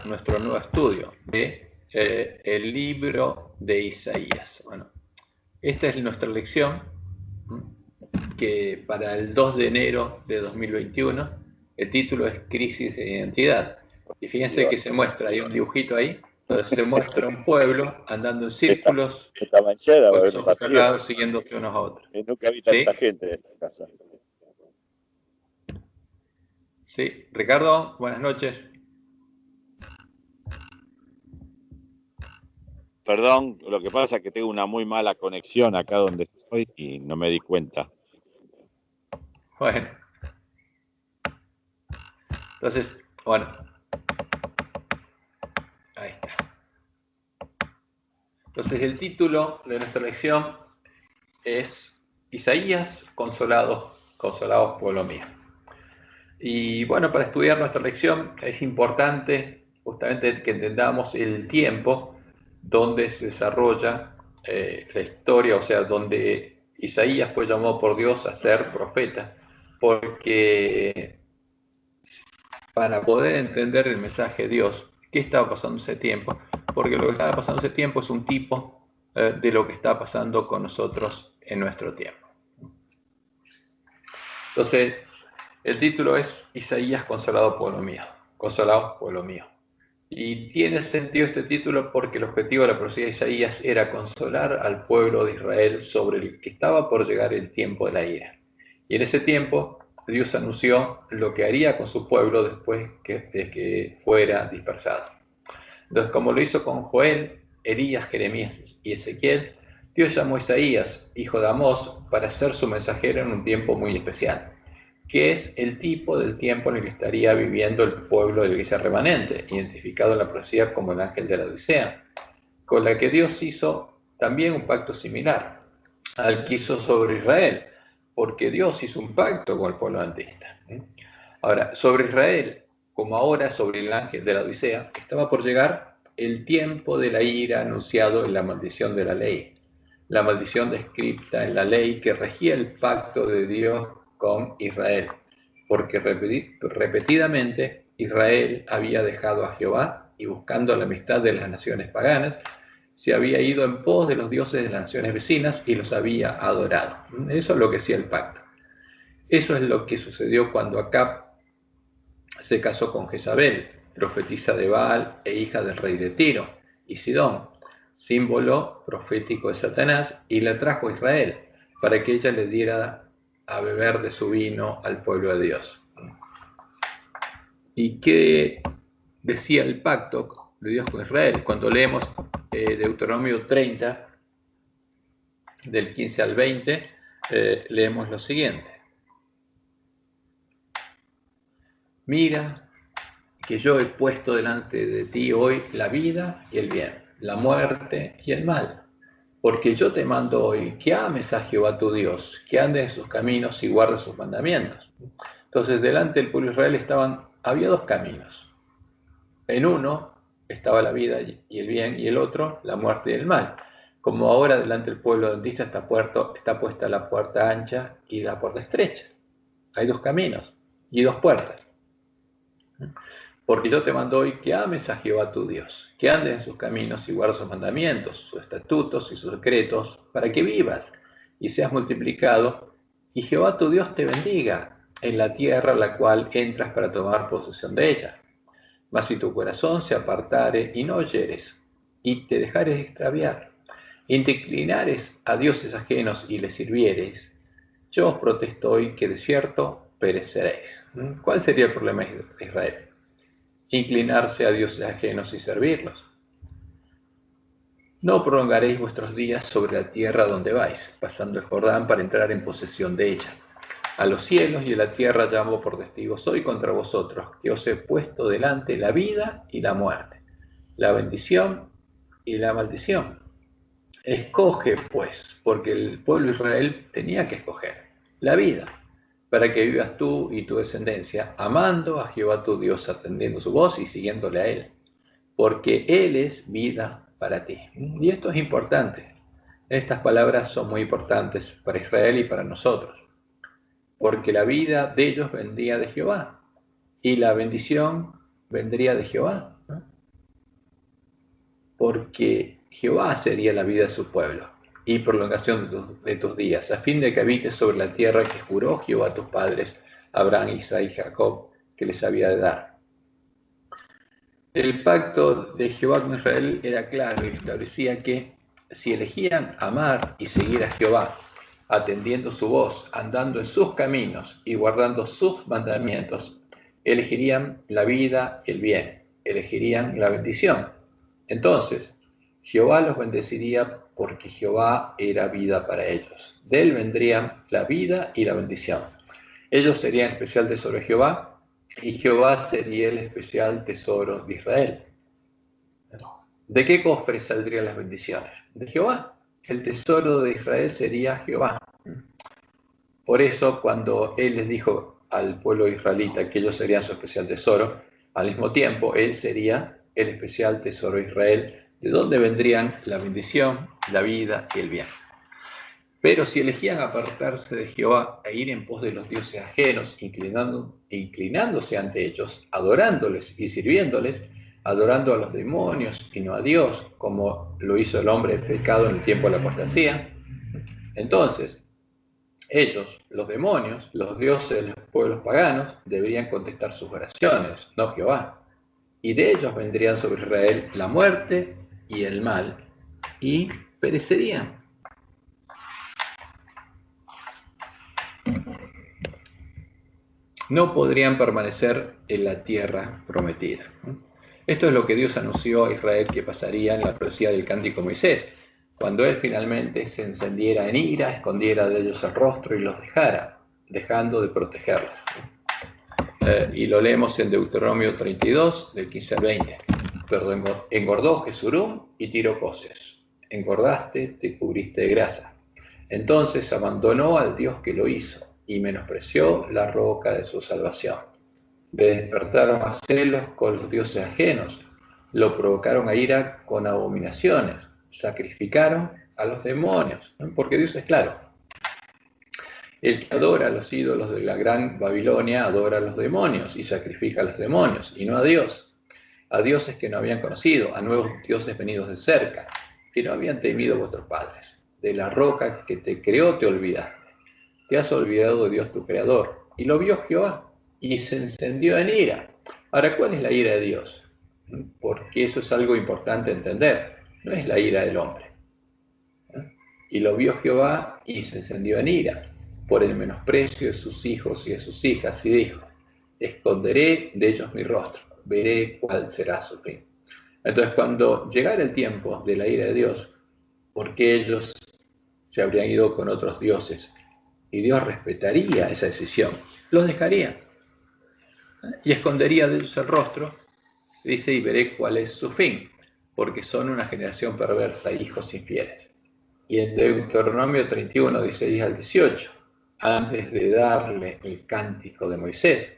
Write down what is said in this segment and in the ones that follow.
nuestro nuevo estudio de el libro de Isaías. Bueno, esta es nuestra lección que para el 2 de enero de 2021 el título es Crisis de Identidad. Y fíjense que se muestra, hay un dibujito ahí, donde se muestra un pueblo andando en círculos, con los ojos cerrados, siguiéndose unos a otros. Nunca vi tanta gente en esta casa. Sí, Ricardo, buenas noches. Perdón, lo que pasa es que tengo una muy mala conexión acá donde estoy y no me di cuenta. Bueno. Entonces, bueno. Ahí está. Entonces el título de nuestra lección es Isaías, consolados, pueblo mío. Y bueno, para estudiar nuestra lección es importante justamente que entendamos el tiempo donde se desarrolla la historia, o sea, donde Isaías fue llamado por Dios a ser profeta, porque para poder entender el mensaje de Dios, ¿qué estaba pasando ese tiempo? Porque lo que estaba pasando ese tiempo es un tipo de lo que está pasando con nosotros en nuestro tiempo. Entonces, el título es Isaías, consolado pueblo mío. Consolado pueblo mío. Y tiene sentido este título porque el objetivo de la profecía de Isaías era consolar al pueblo de Israel sobre el que estaba por llegar el tiempo de la ira. Y en ese tiempo Dios anunció lo que haría con su pueblo después de que fuera dispersado. Entonces, como lo hizo con Joel, Elías, Jeremías y Ezequiel, Dios llamó a Isaías, hijo de Amós, para ser su mensajero en un tiempo muy especial, que es el tipo del tiempo en el que estaría viviendo el pueblo de la iglesia remanente, identificado en la profecía como el ángel de la Odisea, con la que Dios hizo también un pacto similar al que hizo sobre Israel, porque Dios hizo un pacto con el pueblo antista. Ahora, sobre Israel, como ahora sobre el ángel de la Odisea, estaba por llegar el tiempo de la ira anunciado en la maldición de la ley, la maldición descrita en la ley que regía el pacto de Dios con Israel, porque repetidamente Israel había dejado a Jehová y buscando la amistad de las naciones paganas, se había ido en pos de los dioses de las naciones vecinas y los había adorado. Eso es lo que hacía el pacto. Eso es lo que sucedió cuando Acab se casó con Jezabel, profetisa de Baal e hija del rey de Tiro y Sidón, símbolo profético de Satanás, y la trajo a Israel para que ella le diera a beber de su vino al pueblo de Dios. ¿Y qué decía el pacto de Dios con Israel? Cuando leemos Deuteronomio 30, del 15 al 20, leemos lo siguiente. Mira que yo he puesto delante de ti hoy la vida y el bien, la muerte y el mal. Porque yo te mando hoy que ames a Jehová tu Dios, que andes en sus caminos y guardes sus mandamientos. Entonces, delante del pueblo de Israel había dos caminos. En uno estaba la vida y el bien, y el otro la muerte y el mal. Como ahora delante del pueblo dentista está puesta la puerta ancha y la puerta estrecha. Hay dos caminos y dos puertas. Porque yo te mando hoy que ames a Jehová tu Dios, que andes en sus caminos y guardes sus mandamientos, sus estatutos y sus decretos, para que vivas y seas multiplicado, y Jehová tu Dios te bendiga en la tierra a la cual entras para tomar posesión de ella. Mas si tu corazón se apartare y no oyeres, y te dejares extraviar, y te inclinares a dioses ajenos y les sirvieres, yo os protesto hoy que de cierto pereceréis. ¿Cuál sería el problema de Israel? Inclinarse a dioses ajenos y servirlos. No prolongaréis vuestros días sobre la tierra donde vais, pasando el Jordán para entrar en posesión de ella. A los cielos y a la tierra llamo por testigos hoy contra vosotros, que os he puesto delante la vida y la muerte, la bendición y la maldición. Escoge, pues, porque el pueblo de Israel tenía que escoger la vida, para que vivas tú y tu descendencia, amando a Jehová tu Dios, atendiendo su voz y siguiéndole a Él, porque Él es vida para ti. Y esto es importante. Estas palabras son muy importantes para Israel y para nosotros, porque la vida de ellos vendría de Jehová y la bendición vendría de Jehová. porque Jehová sería la vida de su pueblo y prolongación de tus días, a fin de que habites sobre la tierra que juró Jehová a tus padres, Abraham, Isaac y Jacob, que les había de dar. El pacto de Jehová con Israel era claro y establecía que si elegían amar y seguir a Jehová, atendiendo su voz, andando en sus caminos y guardando sus mandamientos, elegirían la vida y el bien, elegirían la bendición. Entonces, Jehová los bendeciría porque Jehová era vida para ellos. De él vendrían la vida y la bendición. Ellos serían especial tesoro de Jehová y Jehová sería el especial tesoro de Israel. ¿De qué cofre saldrían las bendiciones? De Jehová. El tesoro de Israel sería Jehová. Por eso, cuando él les dijo al pueblo israelita que ellos serían su especial tesoro, al mismo tiempo él sería el especial tesoro de Israel, de donde vendrían la bendición, la vida y el bien. Pero si elegían apartarse de Jehová e ir en pos de los dioses ajenos, inclinándose ante ellos, adorándoles y sirviéndoles, adorando a los demonios y no a Dios, como lo hizo el hombre pecado en el tiempo de la apostasía, entonces ellos, los demonios, los dioses de los pueblos paganos, deberían contestar sus oraciones, no Jehová. Y de ellos vendrían sobre Israel la muerte y el mal, y perecerían. No podrían permanecer en la tierra prometida. Esto es lo que Dios anunció a Israel que pasaría en la profecía del Cántico Moisés, cuando él finalmente se encendiera en ira, escondiera de ellos el rostro y los dejara, dejando de protegerlos. Y lo leemos en Deuteronomio 32, del 15 al 20. Pero engordó Jesurum y tiró coces. Engordaste, te cubriste de grasa. Entonces abandonó al Dios que lo hizo y menospreció la roca de su salvación. Le despertaron a celos con los dioses ajenos, lo provocaron a ira con abominaciones, sacrificaron a los demonios, ¿no? Porque Dios es claro. El que adora a los ídolos de la gran Babilonia adora a los demonios y sacrifica a los demonios, y no a Dios. A dioses que no habían conocido, a nuevos dioses venidos de cerca, que no habían temido vuestros padres. De la roca que te creó te olvidaste. Te has olvidado de Dios tu creador. Y lo vio Jehová, y se encendió en ira. Ahora, ¿cuál es la ira de Dios? Porque eso es algo importante entender. No es la ira del hombre. Y lo vio Jehová, y se encendió en ira por el menosprecio de sus hijos y de sus hijas, y dijo: esconderé de ellos mi rostro, veré cuál será su fin. Entonces, cuando llegara el tiempo de la ira de Dios, porque ellos se habrían ido con otros dioses, y Dios respetaría esa decisión, los dejaría, y escondería de ellos el rostro, dice, y veré cuál es su fin, porque son una generación perversa, hijos infieles. Y en Deuteronomio 31, 16 al 18, antes de darle el cántico de Moisés,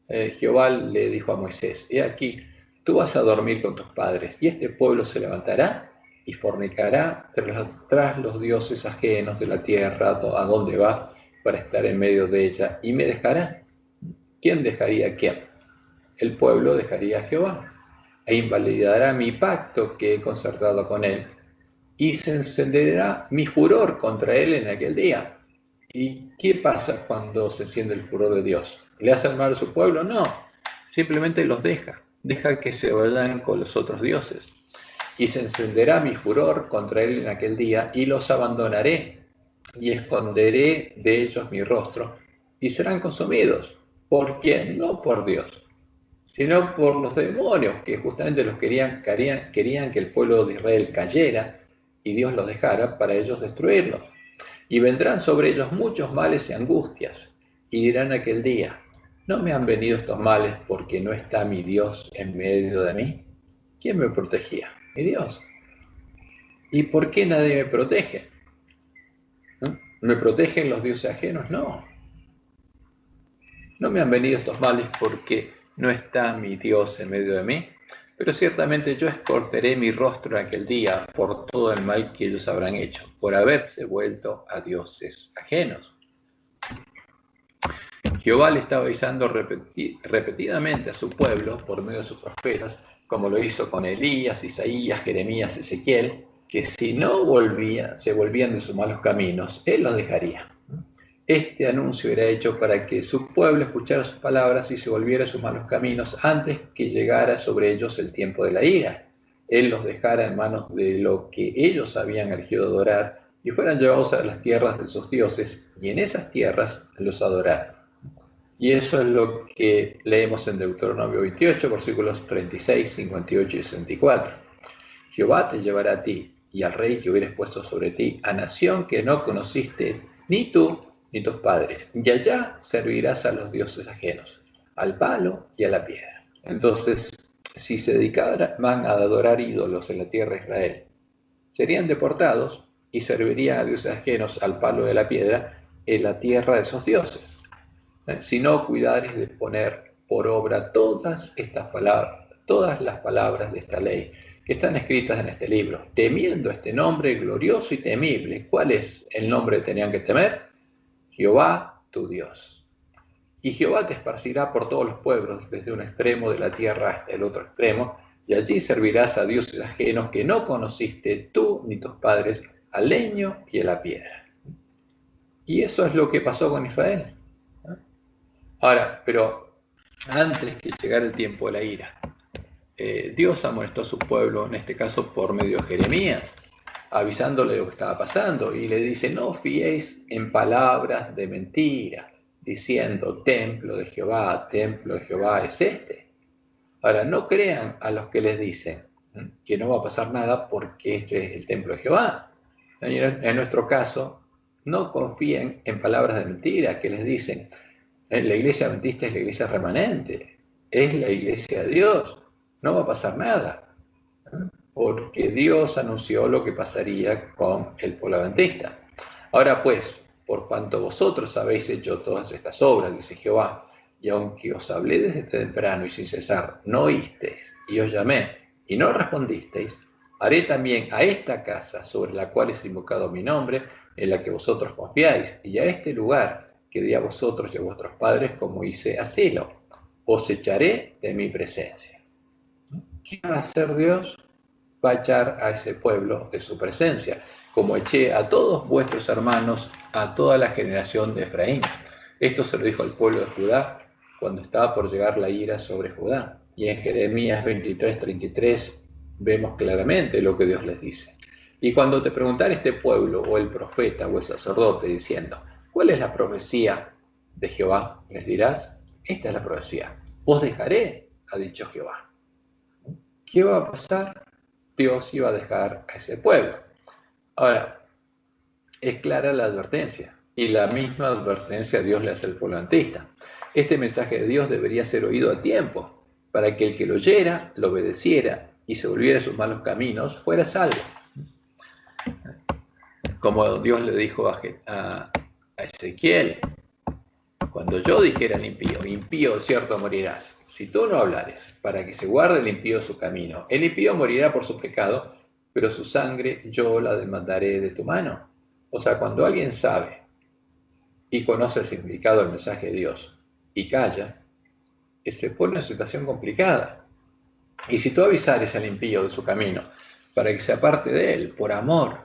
Jehová le dijo a Moisés: he aquí, tú vas a dormir con tus padres, y este pueblo se levantará y fornicará tras los dioses ajenos de la tierra a donde va para estar en medio de ella, y me dejará. ¿Quién dejaría a quién? El pueblo dejaría a Jehová, e invalidará mi pacto que he concertado con él, y se encenderá mi furor contra él en aquel día. ¿Y qué pasa cuando se enciende el furor de Dios? ¿Le hace mal a su pueblo? No, simplemente los deja que se vayan con los otros dioses. Y se encenderá mi furor contra él en aquel día, y los abandonaré, y esconderé de ellos mi rostro, y serán consumidos. ¿Por quién? No por Dios, sino por los demonios, que justamente los querían que el pueblo de Israel cayera, y Dios los dejara para ellos destruirlos. Y vendrán sobre ellos muchos males y angustias, y dirán aquel día: ¿no me han venido estos males porque no está mi Dios en medio de mí? ¿Quién me protegía? Mi Dios. ¿Y por qué nadie me protege? ¿No? ¿Me protegen los dioses ajenos? No. No me han venido estos males porque no está mi Dios en medio de mí, pero ciertamente yo escortaré mi rostro en aquel día por todo el mal que ellos habrán hecho, por haberse vuelto a dioses ajenos. Jehová le estaba avisando repetidamente a su pueblo, por medio de sus profetas, como lo hizo con Elías, Isaías, Jeremías, Ezequiel, que si no se volvían de sus malos caminos, él los dejaría. Este anuncio era hecho para que su pueblo escuchara sus palabras y se volviera a sus malos caminos antes que llegara sobre ellos el tiempo de la ira. Él los dejara en manos de lo que ellos habían elegido adorar y fueran llevados a las tierras de sus dioses, y en esas tierras los adoraran. Y eso es lo que leemos en Deuteronomio 28, versículos 36, 58 y 64. Jehová te llevará a ti y al rey que hubieres puesto sobre ti, a nación que no conociste ni tú ni tus padres, y allá servirás a los dioses ajenos, al palo y a la piedra. Entonces, si se dedicaban a adorar ídolos en la tierra de Israel, serían deportados y servirían a dioses ajenos, al palo y a la piedra, en la tierra de esos dioses. Si no cuidares de poner por obra todas estas palabras, todas las palabras de esta ley que están escritas en este libro, temiendo este nombre glorioso y temible. ¿Cuál es el nombre que tenían que temer? Jehová tu Dios. Y Jehová te esparcirá por todos los pueblos, desde un extremo de la tierra hasta el otro extremo, y allí servirás a dioses ajenos que no conociste tú ni tus padres, al leño y a la piedra. Y eso es lo que pasó con Israel. Ahora, pero antes que llegara el tiempo de la ira, Dios amonestó a su pueblo, en este caso por medio de Jeremías, avisándole lo que estaba pasando, y le dice: no fiéis en palabras de mentira, diciendo templo de Jehová es este. Ahora, no crean a los que les dicen que no va a pasar nada porque este es el templo de Jehová. En nuestro caso, no confíen en palabras de mentira que les dicen: la iglesia adventista es la iglesia remanente, es la iglesia de Dios, no va a pasar nada, porque Dios anunció lo que pasaría con el pueblo adventista. Ahora pues, por cuanto vosotros habéis hecho todas estas obras, dice Jehová, y aunque os hablé desde temprano y sin cesar, no oísteis, y os llamé, y no respondisteis, haré también a esta casa sobre la cual es invocado mi nombre, en la que vosotros confiáis, y a este lugar que di a vosotros y a vuestros padres, como hice a Silo, os echaré de mi presencia. ¿Qué va a hacer Dios? Va a echar a ese pueblo de su presencia, como eché a todos vuestros hermanos, a toda la generación de Efraín. Esto se lo dijo al pueblo de Judá cuando estaba por llegar la ira sobre Judá. Y en Jeremías 23, 33 vemos claramente lo que Dios les dice. Y cuando te preguntara este pueblo, o el profeta, o el sacerdote, diciendo: ¿cuál es la profecía de Jehová? Les dirás: esta es la profecía. Os dejaré, ha dicho Jehová. ¿Qué va a pasar? Dios iba a dejar a ese pueblo. Ahora, es clara la advertencia, y la misma advertencia Dios le hace al pueblo adventista. Este mensaje de Dios debería ser oído a tiempo, para que el que lo oyera, lo obedeciera y se volviera a sus malos caminos, fuera salvo. Como Dios le dijo a Ezequiel: cuando yo dijera al impío: impío cierto morirás, si tú no hablares, para que se guarde el impío su camino, el impío morirá por su pecado, pero su sangre yo la demandaré de tu mano. O sea, cuando alguien sabe y conoce el significado del mensaje de Dios y calla, se pone en una situación complicada. Y si tú avisares al impío de su camino, para que se aparte de él, por amor,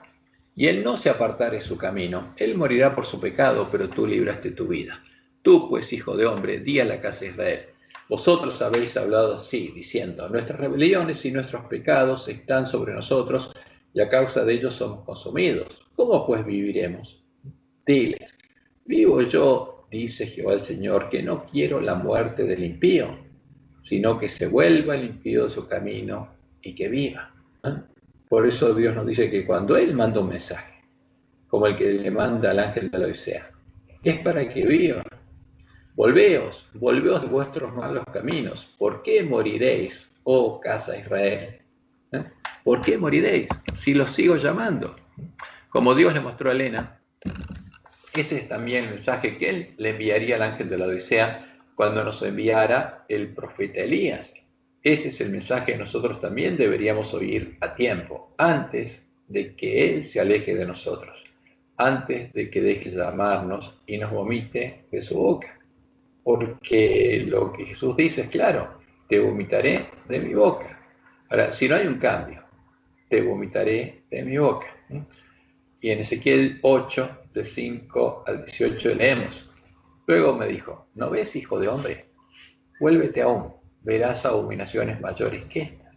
y él no se apartare de su camino, él morirá por su pecado, pero tú libraste tu vida. Tú, pues, hijo de hombre, di a la casa de Israel: vosotros habéis hablado así, diciendo: nuestras rebeliones y nuestros pecados están sobre nosotros, y a causa de ellos somos consumidos. ¿Cómo pues viviremos? Diles: vivo yo, dice Jehová el Señor, que no quiero la muerte del impío, sino que se vuelva el impío de su camino y que viva. Por eso Dios nos dice que cuando Él manda un mensaje, como el que le manda al ángel de la Odisea, es para que viva. Volveos de vuestros malos caminos. ¿Por qué moriréis, oh casa de Israel? ¿Por qué moriréis si los sigo llamando? Como Dios le mostró a Elena, ese es también el mensaje que Él le enviaría al ángel de la Odisea cuando nos enviara el profeta Elías. Ese es el mensaje que nosotros también deberíamos oír a tiempo, antes de que Él se aleje de nosotros, antes de que deje de llamarnos y nos vomite de su boca. Porque lo que Jesús dice es claro: te vomitaré de mi boca. Ahora, si no hay un cambio, te vomitaré de mi boca. Y en Ezequiel 8, de 5 al 18 leemos. Luego me dijo, ¿no ves, hijo de hombre? Vuélvete aún, verás abominaciones mayores que estas.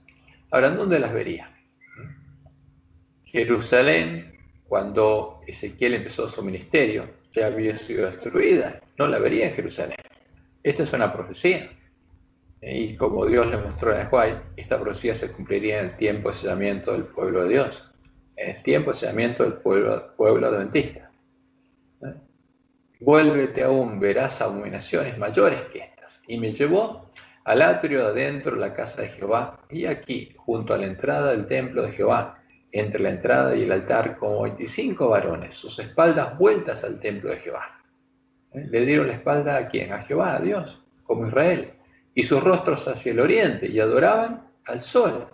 Ahora, ¿dónde las vería? Jerusalén, cuando Ezequiel empezó su ministerio, ya había sido destruida. No la vería en Jerusalén. Esta es una profecía. Y como Dios le mostró en Ajuay, esta profecía se cumpliría en el tiempo de sellamiento del pueblo de Dios. En el tiempo de sellamiento del pueblo adventista. Vuélvete aún, verás abominaciones mayores que estas. Y me llevó al atrio de adentro de la casa de Jehová, y aquí, junto a la entrada del templo de Jehová, entre la entrada y el altar, como 25 varones, sus espaldas vueltas al templo de Jehová. Le dieron la espalda ¿a quién? A Jehová, a Dios, como Israel, y sus rostros hacia el oriente, y adoraban al sol,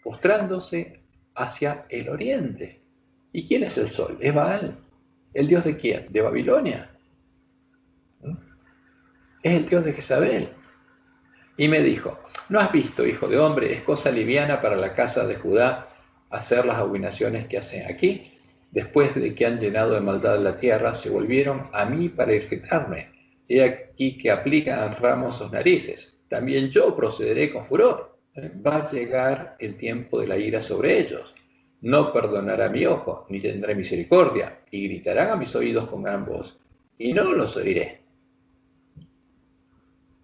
postrándose hacia el oriente. ¿Y quién es el sol? Es Baal. ¿El dios de quién? De Babilonia. Es el dios de Jezabel. Y me dijo, ¿no has visto, hijo de hombre? Es cosa liviana para la casa de Judá hacer las abominaciones que hacen aquí. Después de que han llenado de maldad la tierra, se volvieron a mí para irritarme. He aquí que aplican ramos sus narices. También yo procederé con furor. Va a llegar el tiempo de la ira sobre ellos. No perdonará mi ojo, ni tendré misericordia, y gritarán a mis oídos con gran voz, y no los oiré.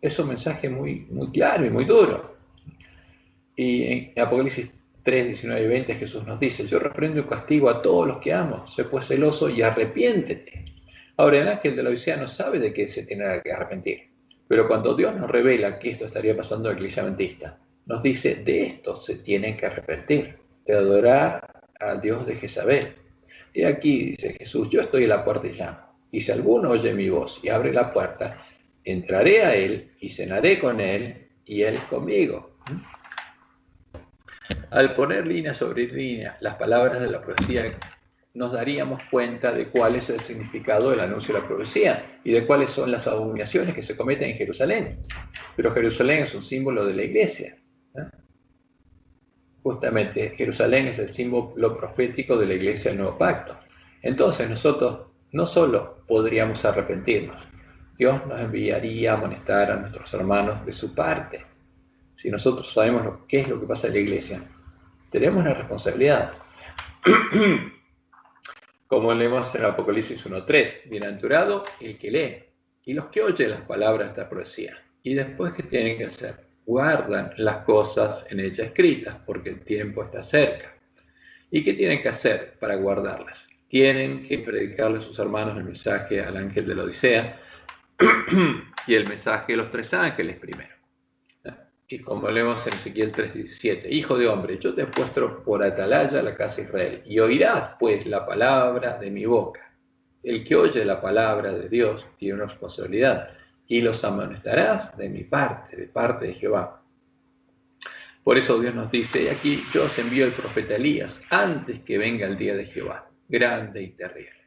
Es un mensaje muy, muy claro y muy duro. Y en Apocalipsis 3, 19 y 20 Jesús nos dice, yo reprendo y castigo a todos los que amo, sé pues celoso y arrepiéntete. Ahora el ángel de la Odisea no sabe de qué se tiene que arrepentir, pero cuando Dios nos revela que esto estaría pasando en la iglesia adventista, nos dice, de esto se tienen que arrepentir, de adorar al Dios de Jezabel. Y aquí dice Jesús, yo estoy en la puerta y llamo, y si alguno oye mi voz y abre la puerta, entraré a él y cenaré con él y él conmigo. Al poner línea sobre línea las palabras de la profecía, nos daríamos cuenta de cuál es el significado del anuncio de la profecía y de cuáles son las abominaciones que se cometen en Jerusalén. Pero Jerusalén es un símbolo de la iglesia. Justamente Jerusalén es el símbolo profético de la iglesia del Nuevo Pacto. Entonces nosotros no solo podríamos arrepentirnos, Dios nos enviaría a amonestar a nuestros hermanos de su parte. Si nosotros sabemos qué es lo que pasa en la iglesia, tenemos una responsabilidad. Como leemos en Apocalipsis 1:3, bienaventurado el que lee y los que oyen las palabras de esta profecía. Y después, ¿qué tienen que hacer? Guardan las cosas en ella escritas, porque el tiempo está cerca. ¿Y qué tienen que hacer para guardarlas? Tienen que predicarle a sus hermanos el mensaje al ángel de la Odisea y el mensaje de los 3 ángeles primero. Y como leemos en Ezequiel 3:17, hijo de hombre, yo te he puesto por atalaya a la casa de Israel, y oirás pues la palabra de mi boca. El que oye la palabra de Dios tiene una responsabilidad, y los amonestarás de mi parte, de parte de Jehová. Por eso Dios nos dice, aquí yo os envío el profeta Elías, antes que venga el día de Jehová, grande y terrible.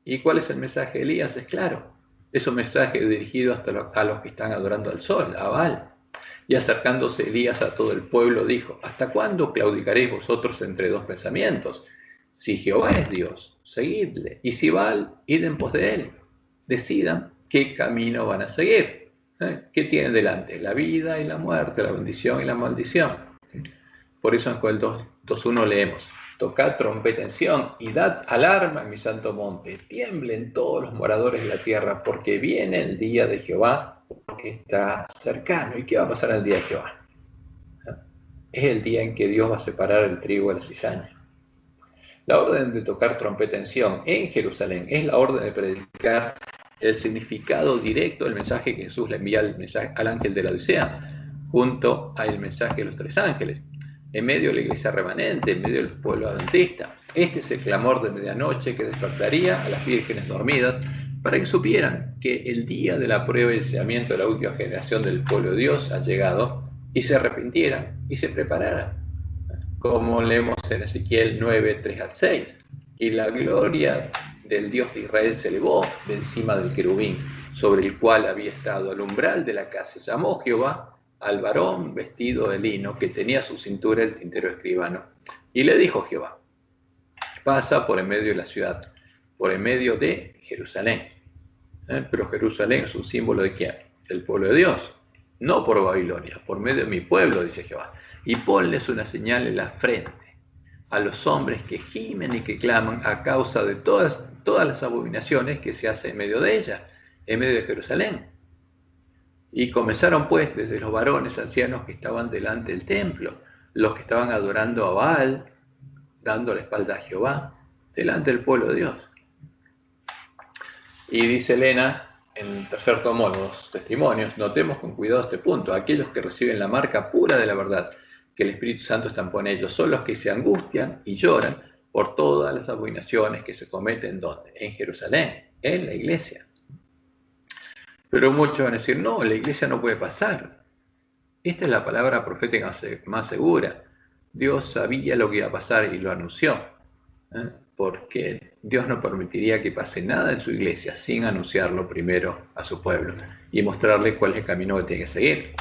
¿Y cuál es el mensaje de Elías? Es claro, es un mensaje dirigido a los que están adorando al sol, a Baal. Y acercándose Elías a todo el pueblo, dijo, ¿hasta cuándo claudicaréis vosotros entre dos pensamientos? Si Jehová es Dios, seguidle, y si Baal, id en pos de él. Decidan qué camino van a seguir. ¿Qué tienen delante? La vida y la muerte, la bendición y la maldición. Por eso en Joel 2:1 leemos, tocad trompeta en Sión y dad alarma en mi santo monte, tiemblen todos los moradores de la tierra, porque viene el día de Jehová, porque está cercano. ¿Y qué va a pasar el día de Jehová? Es el día en que Dios va a separar el trigo de la cizaña. La orden de tocar trompeta en Sión, en Jerusalén, es la orden de predicar el significado directo del mensaje que Jesús le envía al ángel de la Odisea, junto al mensaje de los 3 ángeles, en medio de la iglesia remanente, en medio del pueblo adventista. Este es el clamor de medianoche que despertaría a las vírgenes dormidas para que supieran que el día de la prueba y el sellamiento de la última generación del pueblo de Dios ha llegado y se arrepintieran y se prepararan. Como leemos en Ezequiel 9:3-6, y la gloria del Dios de Israel se elevó de encima del querubín, sobre el cual había estado al umbral de la casa. Llamó Jehová al varón vestido de lino que tenía a su cintura el tintero escribano. Y le dijo Jehová, pasa por en medio de la ciudad, por en medio de Jerusalén. Pero Jerusalén es un símbolo de ¿quién? Del pueblo de Dios. No por Babilonia, por medio de mi pueblo, dice Jehová. Y ponles una señal en la frente a los hombres que gimen y que claman a causa de todas las abominaciones que se hacen en medio de ella, en medio de Jerusalén. Y comenzaron pues desde los varones ancianos que estaban delante del templo, los que estaban adorando a Baal, dando la espalda a Jehová, delante del pueblo de Dios. Y dice Elena, en el tercer tomo, los testimonios, notemos con cuidado este punto, aquellos que reciben la marca pura de la verdad, que el Espíritu Santo estampó en ellos, son los que se angustian y lloran por todas las abominaciones que se cometen, ¿dónde? En Jerusalén, en la iglesia. Pero muchos van a decir, no, la iglesia no puede pasar. Esta es la palabra profética más segura. Dios sabía lo que iba a pasar y lo anunció, porque Dios no permitiría que pase nada en su iglesia sin anunciarlo primero a su pueblo y mostrarle cuál es el camino que tiene que seguir.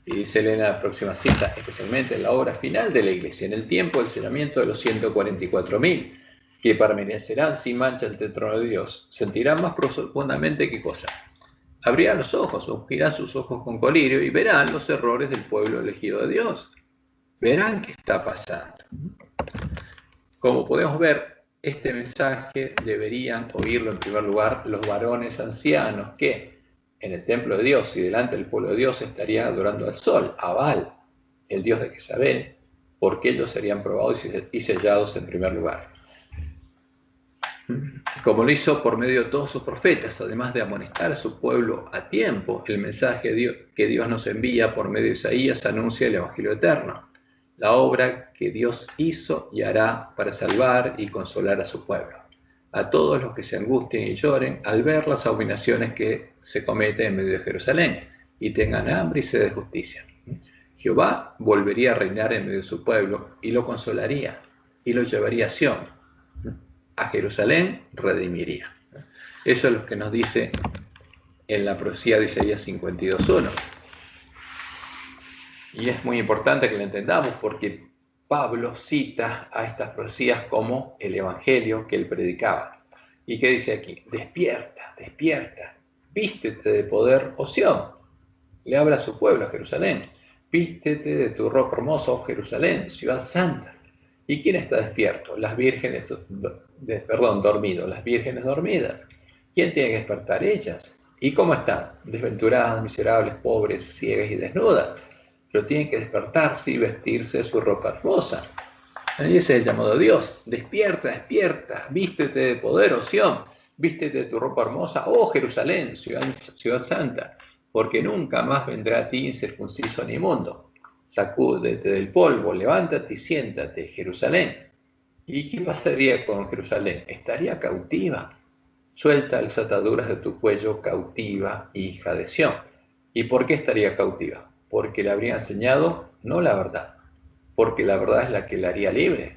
Y dice Elena en la próxima cita, especialmente en la obra final de la iglesia, en el tiempo del sellamiento de los 144.000, que permanecerán sin mancha ante el trono de Dios, sentirán más profundamente qué cosa. Abrirán los ojos, ungirán sus ojos con colirio y verán los errores del pueblo elegido de Dios. Verán qué está pasando. Como podemos ver, este mensaje deberían oírlo en primer lugar los varones ancianos que en el templo de Dios y delante del pueblo de Dios estarían adorando al sol, a Baal, el dios de Jezabel, porque ellos serían probados y sellados en primer lugar. Como lo hizo por medio de todos sus profetas, además de amonestar a su pueblo a tiempo, el mensaje que Dios nos envía por medio de Isaías anuncia el Evangelio eterno, la obra que Dios hizo y hará para salvar y consolar a su pueblo, a todos los que se angustien y lloren al ver las abominaciones que se cometen en medio de Jerusalén y tengan hambre y sed de justicia. Jehová volvería a reinar en medio de su pueblo y lo consolaría y lo llevaría a Sión. A Jerusalén redimiría. Eso es lo que nos dice en la profecía de Isaías 52:1. Y es muy importante que lo entendamos porque Pablo cita a estas profecías como el evangelio que él predicaba. ¿Y qué dice aquí? Despierta, despierta, vístete de poder, oh Sión. Le habla a su pueblo, a Jerusalén. Vístete de tu ropa hermosa, oh Jerusalén, ciudad santa. ¿Y quién está despierto? Las vírgenes, dormidos, las vírgenes dormidas. ¿Quién tiene que despertar? Ellas. ¿Y cómo están? Desventuradas, miserables, pobres, ciegas y desnudas. Pero tienen que despertarse y vestirse de su ropa hermosa. Y ese es el llamado de Dios. Despierta, despierta, vístete de poder, oh Sión. Vístete de tu ropa hermosa, oh Jerusalén, ciudad santa. Porque nunca más vendrá a ti incircunciso ni inmundo. Sacúdete del polvo, levántate y siéntate, Jerusalén. ¿Y qué pasaría con Jerusalén? Estaría cautiva. Suelta las ataduras de tu cuello, cautiva, hija de Sión. ¿Y por qué estaría cautiva? Porque le habría enseñado no la verdad, porque la verdad es la que la haría libre.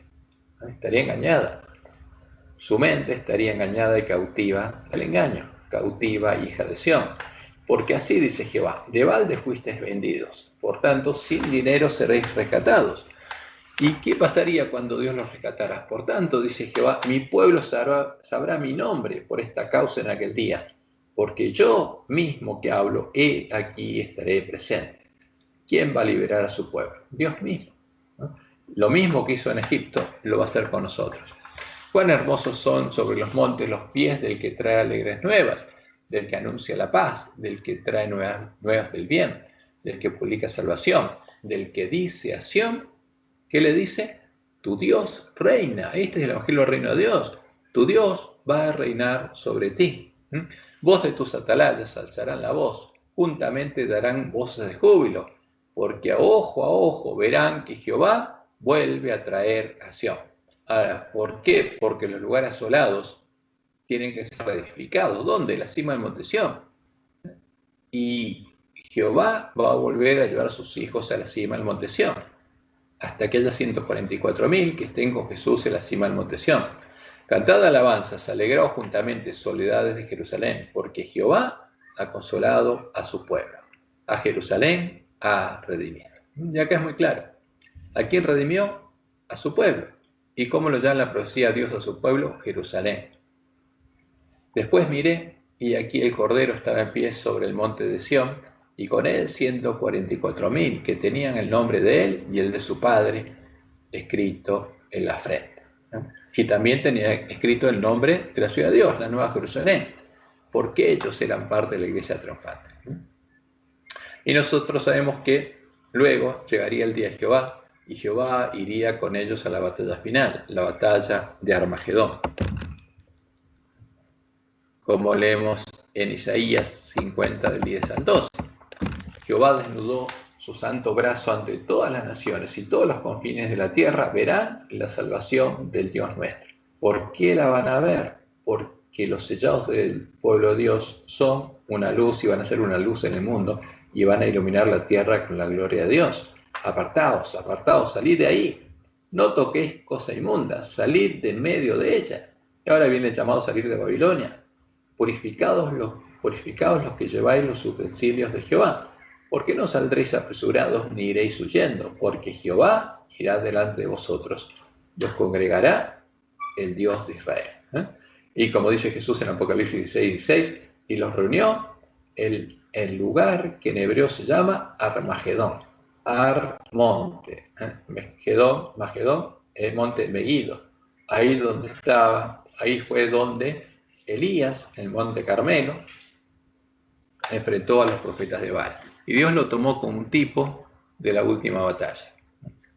Estaría engañada. Su mente estaría engañada y cautiva al engaño, cautiva, hija de Sión. Porque así dice Jehová, de balde fuisteis vendidos, por tanto sin dinero seréis rescatados. ¿Y qué pasaría cuando Dios los rescatara? Por tanto, dice Jehová, mi pueblo sabrá mi nombre por esta causa en aquel día, porque yo mismo que hablo, aquí estaré presente. ¿Quién va a liberar a su pueblo? Dios mismo, ¿no? Lo mismo que hizo en Egipto, lo va a hacer con nosotros. Cuán hermosos son sobre los montes los pies del que trae alegres nuevas, del que anuncia la paz, del que trae nuevas del bien, del que publica salvación, del que dice a Sión, ¿qué le dice? Tu Dios reina. Este es el Evangelio del Reino de Dios. Tu Dios va a reinar sobre ti. Voz de tus atalayas alzarán la voz, juntamente darán voces de júbilo, porque a ojo verán que Jehová vuelve a traer a Sión. Ahora, ¿por qué? Porque los lugares asolados tienen que ser reedificados. ¿Dónde? La cima del monte Sión. Y Jehová va a volver a llevar a sus hijos a la cima del monte Sión, hasta que haya 144.000 que estén con Jesús en la cima del monte Sión. Cantad alabanzas, alegraos juntamente, soledades de Jerusalén, porque Jehová ha consolado a su pueblo. A Jerusalén a redimir. Y acá es muy claro. ¿A quién redimió? A su pueblo. ¿Y cómo lo llama la profecía Dios a su pueblo? Jerusalén. Después miré, y aquí el Cordero estaba en pie sobre el monte de Sión, y con él 144.000 que tenían el nombre de él y el de su padre escrito en la frente. Y también tenía escrito el nombre de la ciudad de Dios, la Nueva Jerusalén, porque ellos eran parte de la iglesia triunfante. Y nosotros sabemos que luego llegaría el día de Jehová, y Jehová iría con ellos a la batalla final, la batalla de Armagedón. Como leemos en Isaías 50 del 10 al 12. Jehová desnudó su santo brazo ante todas las naciones, y todos los confines de la tierra verán la salvación del Dios nuestro. ¿Por qué la van a ver? Porque los sellados del pueblo de Dios son una luz y van a ser una luz en el mundo y van a iluminar la tierra con la gloria de Dios. Apartaos, apartaos, salid de ahí. No toquéis cosa inmunda, salid de medio de ella. Y ahora viene el llamado a salir de Babilonia. Purificados los que lleváis los utensilios de Jehová, porque no saldréis apresurados ni iréis huyendo, porque Jehová irá delante de vosotros y os congregará el Dios de Israel. Y como dice Jesús en Apocalipsis 16, y los reunió el lugar que en hebreo se llama Armagedón, Armonte, Magedón, el monte Megiddo, ahí donde estaba, ahí fue donde Elías, en el monte Carmelo, enfrentó a los profetas de Baal. Y Dios lo tomó como un tipo de la última batalla.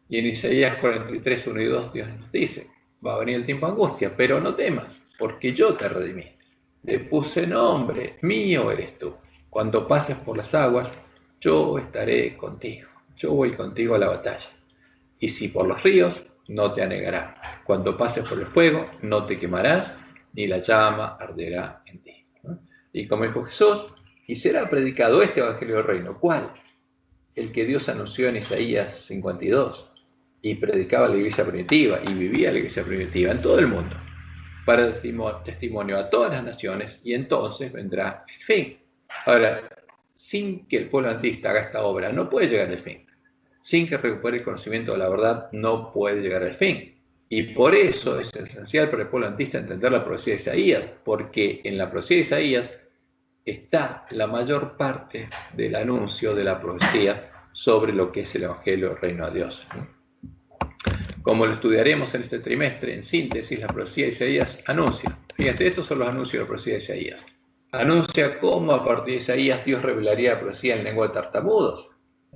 Y en Isaías 43, 1 y 2, Dios nos dice, va a venir el tiempo de angustia, pero no temas, porque yo te redimí. Le puse nombre, mío eres tú. Cuando pases por las aguas, yo estaré contigo. Yo voy contigo a la batalla. Y si por los ríos, no te anegará. Cuando pases por el fuego, no te quemarás, ni la llama arderá en ti. Y como dijo Jesús, y será predicado este evangelio del reino. ¿Cuál? El que Dios anunció en Isaías 52, y predicaba la iglesia primitiva, y vivía la iglesia primitiva en todo el mundo, para testimonio a todas las naciones, y entonces vendrá el fin. Ahora, sin que el pueblo antista haga esta obra, no puede llegar al fin. Sin que recupere el conocimiento de la verdad, no puede llegar al fin. Y por eso es esencial para el pueblo antista entender la profecía de Isaías, porque en la profecía de Isaías está la mayor parte del anuncio de la profecía sobre lo que es el Evangelio del Reino de Dios. Como lo estudiaremos en este trimestre, en síntesis, la profecía de Isaías anuncia. Fíjense, estos son los anuncios de la profecía de Isaías. Anuncia cómo a partir de Isaías Dios revelaría la profecía en lengua de tartamudos.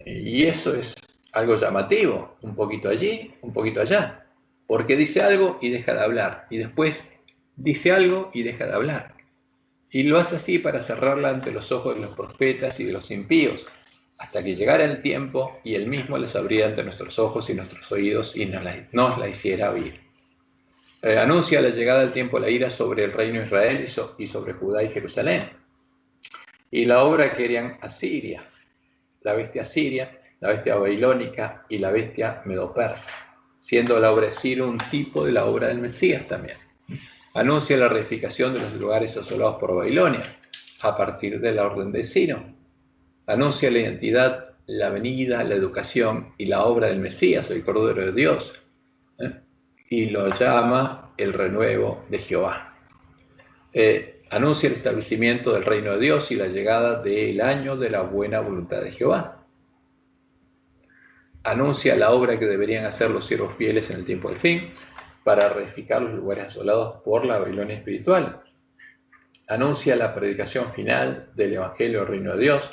Y eso es algo llamativo, un poquito allí, un poquito allá. Porque dice algo y deja de hablar. Y después dice algo y deja de hablar. Y lo hace así para cerrarla ante los ojos de los profetas y de los impíos, hasta que llegara el tiempo y él mismo les abría ante nuestros ojos y nuestros oídos y nos la hiciera oír. Anuncia la llegada del tiempo de la ira sobre el reino de Israel y sobre Judá y Jerusalén. Y la obra que harían Asiria, la bestia babilónica y la bestia medopersa, siendo la obra de Ciro un tipo de la obra del Mesías también. Anuncia la reedificación de los lugares asolados por Babilonia, a partir de la orden de Ciro. Anuncia la identidad, la venida, la educación y la obra del Mesías, el Cordero de Dios, y lo llama el renuevo de Jehová. Anuncia el establecimiento del reino de Dios y la llegada del año de la buena voluntad de Jehová. Anuncia la obra que deberían hacer los siervos fieles en el tiempo del fin, para reedificar los lugares asolados por la Babilonia espiritual. Anuncia la predicación final del Evangelio del Reino de Dios,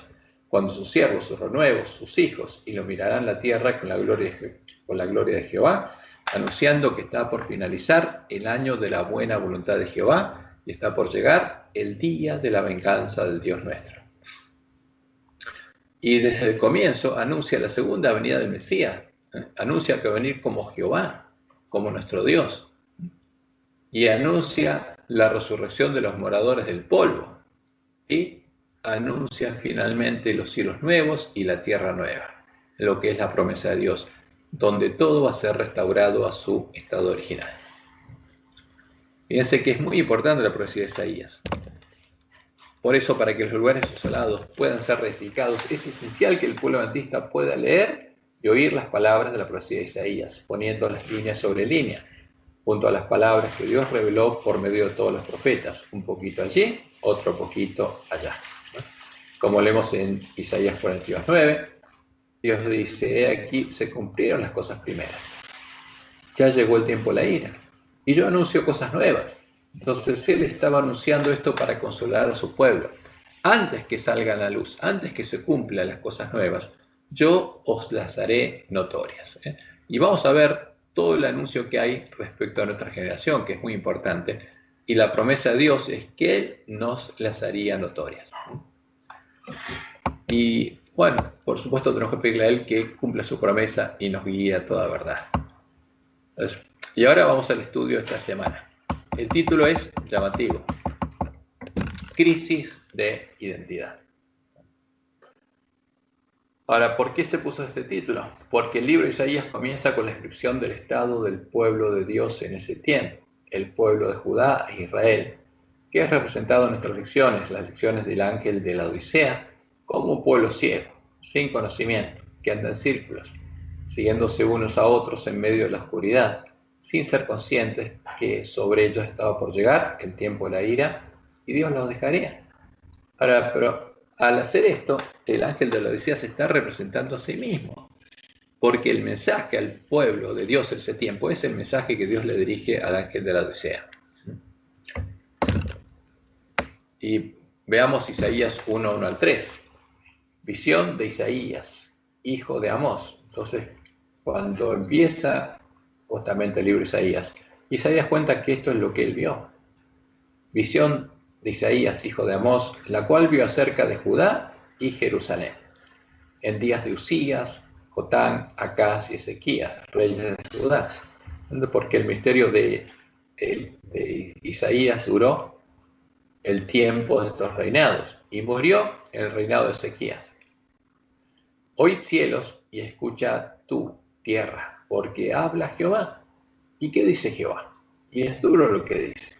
cuando sus siervos, sus renuevos, sus hijos, iluminarán la tierra con la gloria de Jehová, anunciando que está por finalizar el año de la buena voluntad de Jehová y está por llegar el día de la venganza del Dios nuestro. Y desde el comienzo anuncia la segunda venida del Mesías, anuncia que va a venir como Jehová, como nuestro Dios, y anuncia la resurrección de los moradores del polvo, y anuncia finalmente los cielos nuevos y la tierra nueva, lo que es la promesa de Dios, donde todo va a ser restaurado a su estado original. Fíjense que es muy importante la profecía de Isaías. Por eso, para que los lugares asolados puedan ser reedificados, es esencial que el pueblo adventista pueda leer y oír las palabras de la profecía de Isaías, poniendo las líneas sobre línea, junto a las palabras que Dios reveló por medio de todos los profetas, un poquito allí, otro poquito allá. Como leemos en Isaías 42:9, Dios dice: he aquí se cumplieron las cosas primeras. Ya llegó el tiempo de la ira, y yo anuncio cosas nuevas. Entonces él estaba anunciando esto para consolar a su pueblo. Antes que salgan a la luz, antes que se cumplan las cosas nuevas, yo os las haré notorias. Y vamos a ver todo el anuncio que hay respecto a nuestra generación, que es muy importante. Y la promesa de Dios es que Él nos las haría notorias. Y bueno, por supuesto tenemos que pedirle a Él que cumpla su promesa y nos guíe a toda verdad. Y ahora vamos al estudio de esta semana. El título es llamativo: Crisis de identidad. Ahora, ¿por qué se puso este título? Porque el libro de Isaías comienza con la descripción del estado del pueblo de Dios en ese tiempo, el pueblo de Judá e Israel, que es representado en nuestras lecciones, las lecciones del ángel de la Odisea, como un pueblo ciego, sin conocimiento, que anda en círculos, siguiéndose unos a otros en medio de la oscuridad, sin ser conscientes que sobre ellos estaba por llegar el tiempo de la ira y Dios los dejaría. Ahora, pero al hacer esto, el ángel de la Odisea se está representando a sí mismo, porque el mensaje al pueblo de Dios en ese tiempo es el mensaje que Dios le dirige al ángel de la Odisea. Y veamos Isaías 1:1-3. Visión de Isaías, hijo de Amós. Entonces, cuando empieza justamente el libro de Isaías, Isaías cuenta que esto es lo que él vio. Visión de Isaías, hijo de Amós, la cual vio acerca de Judá y Jerusalén, en días de Usías, Jotán, Acaz y Ezequías, reyes de Judá. Porque el misterio de Isaías duró el tiempo de estos reinados y murió en el reinado de Ezequías. Oíd cielos y escucha tú, tierra, porque habla Jehová. ¿Y qué dice Jehová? Y es duro lo que dice.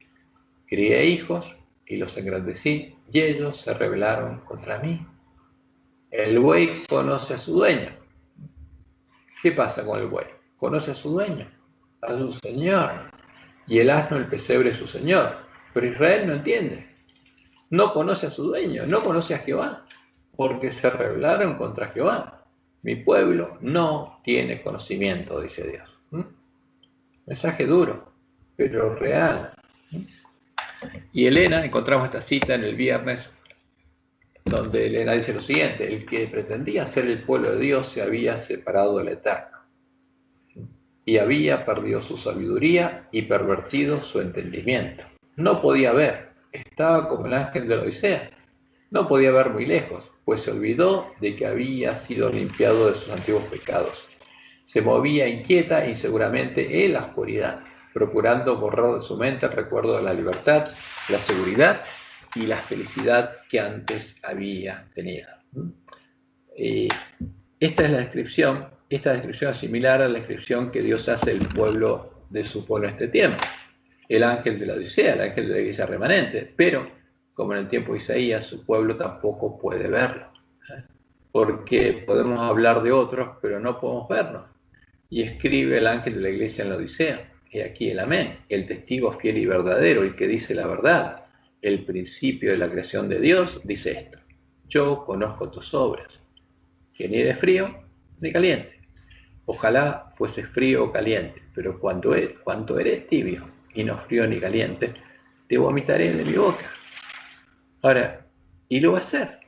Crié hijos y los engrandecí, y ellos se rebelaron contra mí. El buey conoce a su dueño. ¿Qué pasa con el buey? Conoce a su dueño, a su señor, y el asno el pesebre su señor. Pero Israel no entiende. No conoce a su dueño, no conoce a Jehová, porque se rebelaron contra Jehová. Mi pueblo no tiene conocimiento, dice Dios. Mensaje duro, pero real. Y Elena, encontramos esta cita en el viernes, donde Elena dice lo siguiente: el que pretendía ser el pueblo de Dios se había separado del Eterno, y había perdido su sabiduría y pervertido su entendimiento. No podía ver, estaba como el ángel de la Odisea, no podía ver muy lejos, pues se olvidó de que había sido limpiado de sus antiguos pecados. Se movía inquieta y seguramente en la oscuridad, procurando borrar de su mente el recuerdo de la libertad, la seguridad y la felicidad que antes había tenido. Esta descripción es similar a la descripción que Dios hace del pueblo de su pueblo en este tiempo. El ángel de la Odisea, el ángel de la iglesia remanente, pero como en el tiempo de Isaías, su pueblo tampoco puede verlo. Porque podemos hablar de otros, pero no podemos vernos. Y escribe el ángel de la iglesia en la Odisea: y aquí el amén, el testigo fiel y verdadero, el que dice la verdad, el principio de la creación de Dios, dice esto: yo conozco tus obras, que ni eres frío ni caliente. Ojalá fuese frío o caliente, pero cuanto eres tibio y no frío ni caliente, te vomitaré de mi boca. Ahora, y lo va a hacer.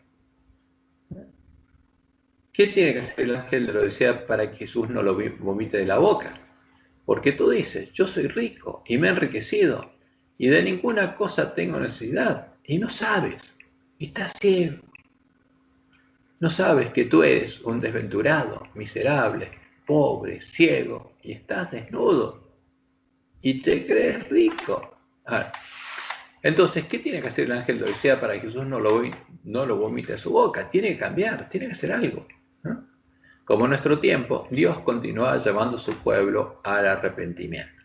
¿Qué tiene que hacer el ángel de la Odisea para que Jesús no lo vomite de la boca? Porque tú dices: yo soy rico y me he enriquecido, y de ninguna cosa tengo necesidad, y no sabes, y estás ciego. No sabes que tú eres un desventurado, miserable, pobre, ciego, y estás desnudo, y te crees rico. Entonces, ¿qué tiene que hacer el ángel de la Odisea para que Jesús no lo vomite a su boca? Tiene que cambiar, tiene que hacer algo, ¿no? Como en nuestro tiempo, Dios continúa llamando a su pueblo al arrepentimiento.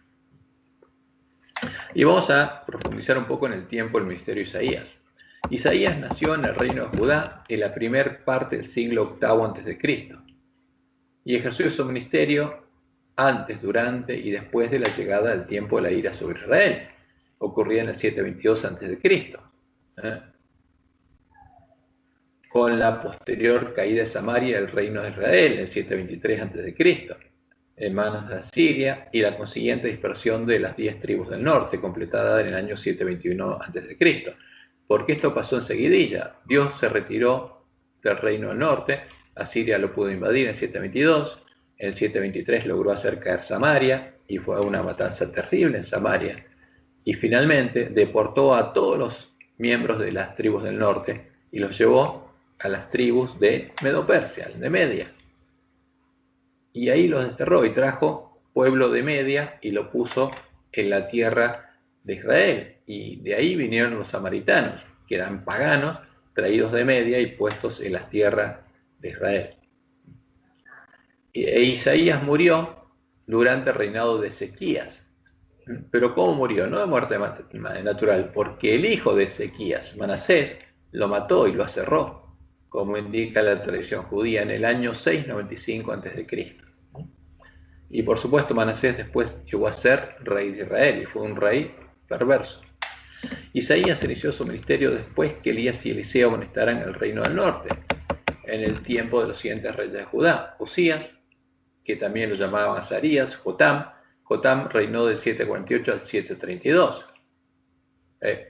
Y vamos a profundizar un poco en el tiempo del ministerio de Isaías. Isaías nació en el reino de Judá en la primera parte del siglo VIII a.C. y ejerció su ministerio antes, durante y después de la llegada del tiempo de la ira sobre Israel, ocurrida en el 722 a.C., con la posterior caída de Samaria del reino de Israel en el 723 a.C., en manos de Asiria, y la consiguiente dispersión de las 10 tribus del norte, completada en el año 721 a.C. Porque esto pasó enseguidilla. Dios se retiró del reino del norte, Asiria lo pudo invadir en el 722, en el 723 logró hacer caer Samaria, y fue una matanza terrible en Samaria, y finalmente deportó a todos los miembros de las tribus del norte y los llevó a las tribus de Medo-Persia, de Media. Y ahí los desterró y trajo pueblo de Media y lo puso en la tierra de Israel. Y de ahí vinieron los samaritanos, que eran paganos, traídos de Media y puestos en las tierras de Israel. E Isaías murió durante el reinado de Ezequías. Pero ¿cómo murió? No de muerte natural, porque el hijo de Ezequías, Manasés, lo mató y lo aserró, como indica la tradición judía, en el año 695 a.C. Y por supuesto Manasés después llegó a ser rey de Israel y fue un rey perverso. Isaías inició su ministerio después que Elías y Eliseo amonestaran el reino del norte, en el tiempo de los siguientes reyes de Judá: Usías, que también lo llamaban Azarías; Jotam reinó del 748 al 732,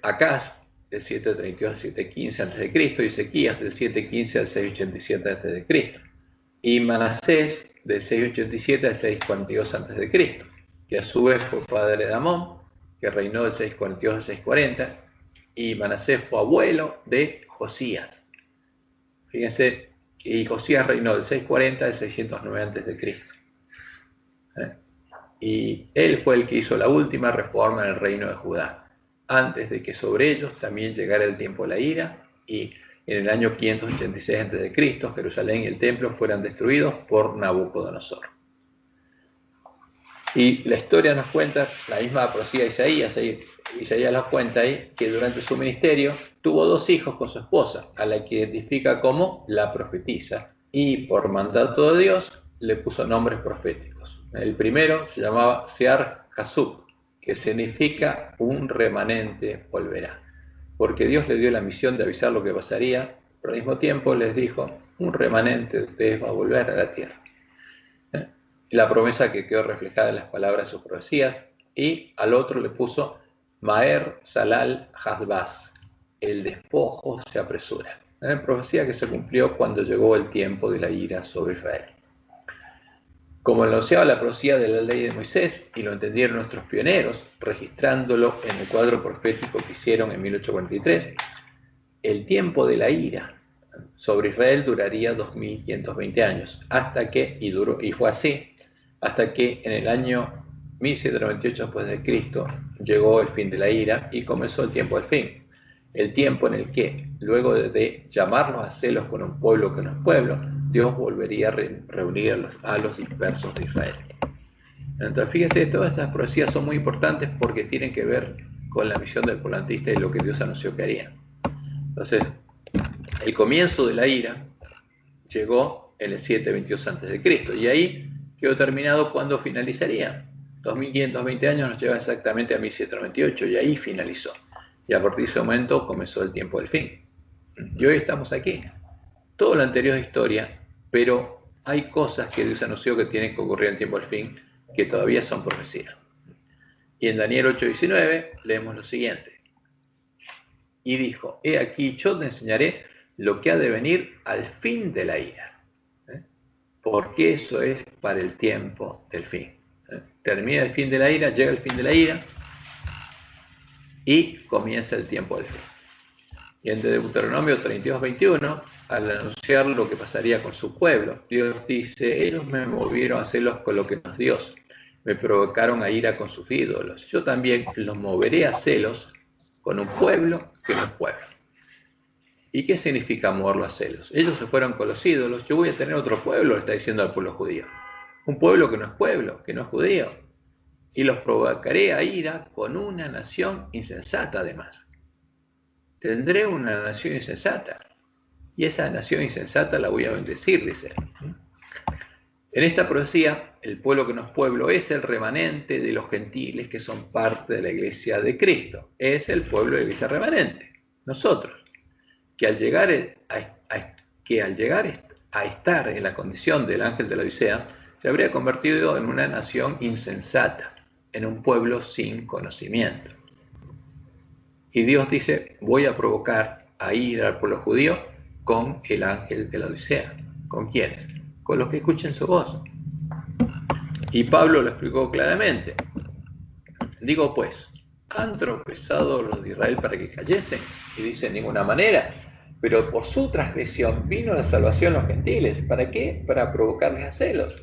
Acaz del 732 al 715 a.C. y Ezequías del 715 al 687 a.C. y Manasés del 687 al 642 a.C., que a su vez fue padre de Amón, que reinó del 642 al 640, y Manasés fue abuelo de Josías. Fíjense, y Josías reinó del 640 al 609 a.C. Y él fue el que hizo la última reforma en el reino de Judá, antes de que sobre ellos también llegara el tiempo de la ira, y en el año 586 a.C., Jerusalén y el templo fueran destruidos por Nabucodonosor. Y la historia nos cuenta, la misma profecía de Isaías, Isaías nos cuenta ahí que durante su ministerio tuvo 2 hijos con su esposa, a la que identifica como la profetisa, y por mandato de Dios le puso nombres proféticos. El primero se llamaba Sear Jasub, que significa un remanente volverá, porque Dios le dio la misión de avisar lo que pasaría, pero al mismo tiempo les dijo: un remanente de ustedes va a volver a la tierra. La promesa que quedó reflejada en las palabras de sus profecías. Y al otro le puso Maer Salal Hasbaz, el despojo se apresura. Profecía que se cumplió cuando llegó el tiempo de la ira sobre Israel. Como anunciaba la profecía de la ley de Moisés, y lo entendieron nuestros pioneros, registrándolo en el cuadro profético que hicieron en 1843, el tiempo de la ira sobre Israel duraría 2520 años, hasta que, y fue así, hasta que en el año 1798 después de Cristo llegó el fin de la ira y comenzó el tiempo del fin. El tiempo en el que, luego de llamarlos a celos con un pueblo que no es pueblo, Dios volvería a reunir a los dispersos de Israel. Entonces, fíjense, todas estas profecías son muy importantes porque tienen que ver con la misión del pueblo antista y lo que Dios anunció que haría. Entonces, el comienzo de la ira llegó en el 722 a.C. y ahí quedó terminado. ¿Cuándo finalizaría? 2520 años nos lleva exactamente a 1798 y ahí finalizó. Y a partir de ese momento comenzó el tiempo del fin. Y hoy estamos aquí. Todo lo anterior es historia, pero hay cosas que Dios anunció que tienen que ocurrir en el tiempo del fin que todavía son profecías. Y en Daniel 8:19 leemos lo siguiente: y dijo: he aquí, yo te enseñaré lo que ha de venir al fin de la ira, porque eso es para el tiempo del fin. Termina el fin de la ira, llega el fin de la ira y comienza el tiempo del fin. Y en Deuteronomio 32:21, al anunciar lo que pasaría con su pueblo, Dios dice: ellos me movieron a celos con lo que no es Dios, me provocaron a ira con sus ídolos, yo también los moveré a celos con un pueblo que no es pueblo. ¿Y qué significa moverlo a celos? Ellos se fueron con los ídolos, yo voy a tener otro pueblo, le está diciendo al pueblo judío. Un pueblo que no es pueblo, que no es judío. Y los provocaré a ira con una nación insensata además. tendré una nación insensata, y esa nación insensata la voy a bendecir, dice. En esta profecía, el pueblo que no es pueblo es el remanente de los gentiles que son parte de la iglesia de Cristo. Es el pueblo de la iglesia remanente, nosotros, que al llegar a estar en la condición del ángel de la Odisea, se habría convertido en una nación insensata, en un pueblo sin conocimiento. Y Dios dice, voy a provocar a ir al pueblo judío con el ángel de la Odisea. ¿Con quiénes? Con los que escuchen su voz. Y Pablo lo explicó claramente. Digo pues, ¿han tropezado los de Israel para que cayesen? Y dice, en ninguna manera. Pero por su transgresión vino la salvación a los gentiles. ¿Para qué? Para provocarles a celos.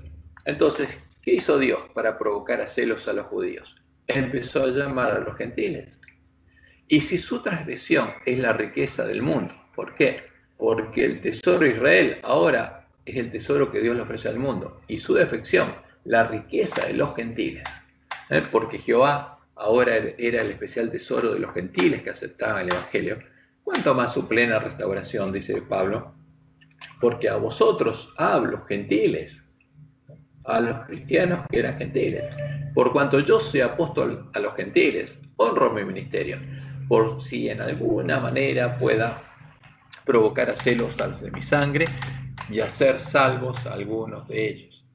Entonces, ¿qué hizo Dios para provocar a celos a los judíos? Empezó a llamar a los gentiles. Y si su transgresión es la riqueza del mundo, ¿por qué? Porque el tesoro de Israel ahora es el tesoro que Dios le ofrece al mundo. Y su defección, la riqueza de los gentiles. Porque Jehová ahora era el especial tesoro de los gentiles que aceptaban el Evangelio. ¿Cuánto más su plena restauración, dice Pablo? Porque a vosotros hablo, gentiles, a los cristianos que eran gentiles. Por cuanto yo soy apóstol a los gentiles, honro mi ministerio, por si en alguna manera pueda provocar a celos a los de mi sangre y hacer salvos a algunos de ellos.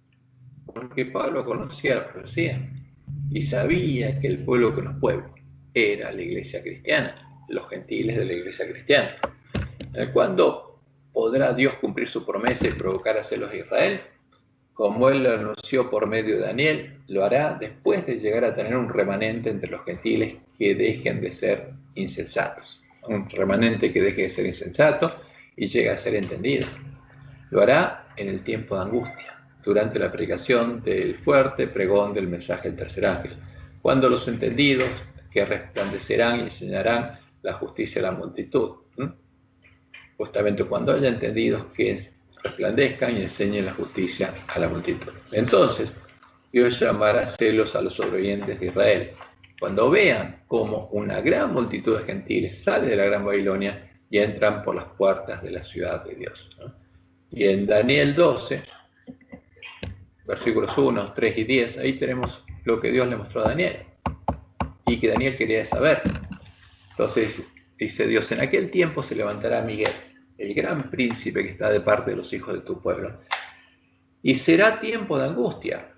Porque Pablo conocía la profecía y sabía que el pueblo que no es pueblo era la iglesia cristiana, los gentiles de la iglesia cristiana. ¿Cuándo podrá Dios cumplir su promesa y provocar a celos a Israel? Como él lo anunció por medio de Daniel, lo hará después de llegar a tener un remanente entre los gentiles que dejen de ser insensatos. Un remanente que deje de ser insensato y llegue a ser entendido. Lo hará en el tiempo de angustia, durante la predicación del fuerte pregón del mensaje del tercer ángel, cuando los entendidos que resplandecerán y enseñarán la justicia a la multitud. Justamente cuando haya entendidos que resplandezcan y enseñen la justicia a la multitud. Entonces, Dios llamará celos a los sobrevivientes de Israel, cuando vean cómo una gran multitud de gentiles sale de la gran Babilonia y entran por las puertas de la ciudad de Dios. Y en Daniel 12, versículos 1, 3 y 10, ahí tenemos lo que Dios le mostró a Daniel y que Daniel quería saber. Entonces, dice Dios, en aquel tiempo se levantará Miguel, el gran príncipe que está de parte de los hijos de tu pueblo, y será tiempo de angustia,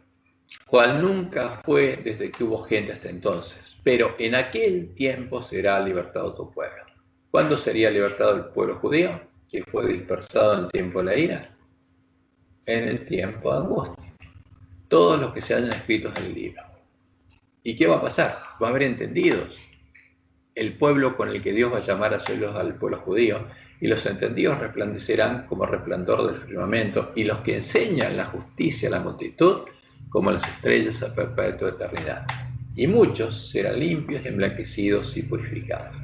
cual nunca fue desde que hubo gente hasta entonces, pero en aquel tiempo será libertado tu pueblo. ¿Cuándo sería libertado el pueblo judío, que fue dispersado en el tiempo de la ira? En el tiempo de angustia. Todos los que se hayan escritos en el libro. ¿Y qué va a pasar? Va a haber entendidos. El pueblo con el que Dios va a llamar a celos al pueblo judío, y los entendidos resplandecerán como resplandor del firmamento, y los que enseñan la justicia a la multitud, como las estrellas a perpetua eternidad. Y muchos serán limpios, emblanquecidos y purificados.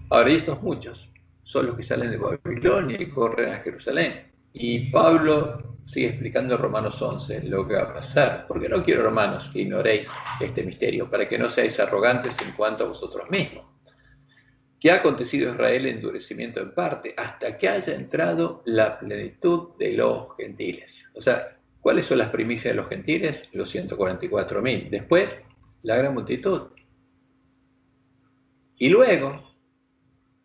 Ahora, y estos muchos son los que salen de Babilonia y corren a Jerusalén. Y Pablo sigue explicando en Romanos 11 lo que va a pasar, porque no quiero, hermanos, que ignoréis este misterio, para que no seáis arrogantes en cuanto a vosotros mismos. ¿Qué ha acontecido a Israel? Endurecimiento en parte, hasta que haya entrado la plenitud de los gentiles. O sea, ¿cuáles son las primicias de los gentiles? Los 144.000. Después, la gran multitud. Y luego,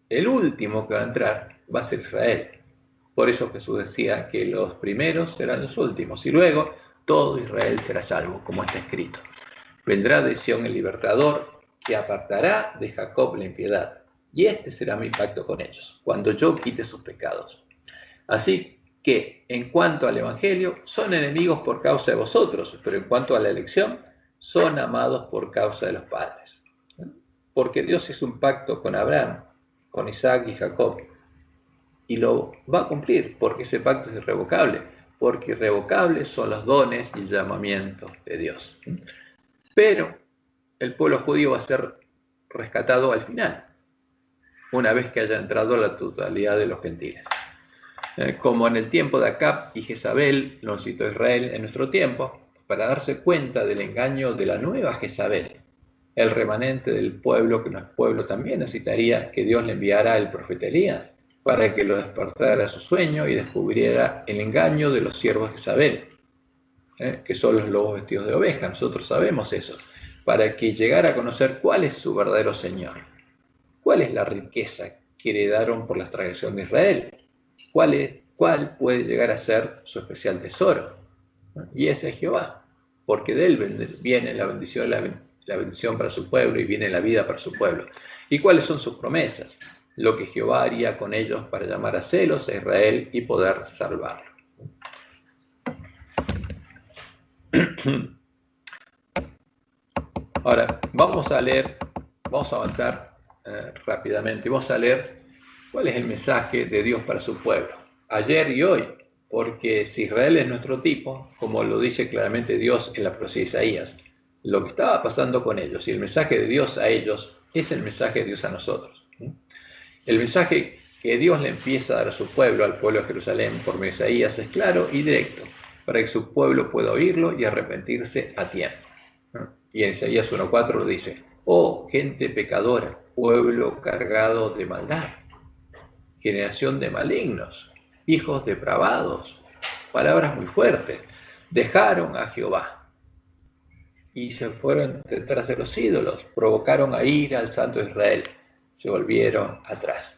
el último que va a entrar va a ser Israel. Por eso Jesús decía que los primeros serán los últimos. Y luego, todo Israel será salvo, como está escrito. Vendrá de Sión el libertador, que apartará de Jacob la impiedad. Y este será mi pacto con ellos, cuando yo quite sus pecados. Así que, en cuanto al Evangelio, son enemigos por causa de vosotros, pero en cuanto a la elección, son amados por causa de los padres. Porque Dios hizo un pacto con Abraham, con Isaac y Jacob, y lo va a cumplir, porque ese pacto es irrevocable, porque irrevocables son los dones y llamamientos de Dios. Pero el pueblo judío va a ser rescatado al final, una vez que haya entrado la totalidad de los gentiles. Como en el tiempo de Acab y Jezabel, lo citó Israel en nuestro tiempo, para darse cuenta del engaño de la nueva Jezabel, El remanente del pueblo, que no es pueblo, también necesitaría que Dios le enviara al profeta Elías para que lo despertara a su sueño y descubriera el engaño de los siervos de Isabel, que son los lobos vestidos de oveja. Nosotros sabemos eso, para que llegara a conocer cuál es su verdadero Señor, cuál es la riqueza que heredaron por la transgresión de Israel, cuál puede llegar a ser su especial tesoro. Y ese es Jehová, porque de él viene la bendición para su pueblo y viene la vida para su pueblo. ¿Y cuáles son sus promesas? Lo que Jehová haría con ellos para llamar a celos a Israel y poder salvarlo. Ahora, vamos a avanzar rápidamente. Vamos a leer cuál es el mensaje de Dios para su pueblo, ayer y hoy. Porque si Israel es nuestro tipo, como lo dice claramente Dios en la profecía de Isaías, lo que estaba pasando con ellos y el mensaje de Dios a ellos es el mensaje de Dios a nosotros. El mensaje que Dios le empieza a dar a su pueblo, al pueblo de Jerusalén, por medio de Isaías, es claro y directo, para que su pueblo pueda oírlo y arrepentirse a tiempo. Y en Isaías 1:4 lo dice: oh gente pecadora, pueblo cargado de maldad, generación de malignos, hijos depravados, palabras muy fuertes, dejaron a Jehová y se fueron detrás de los ídolos, provocaron a ira al Santo de Israel, se volvieron atrás.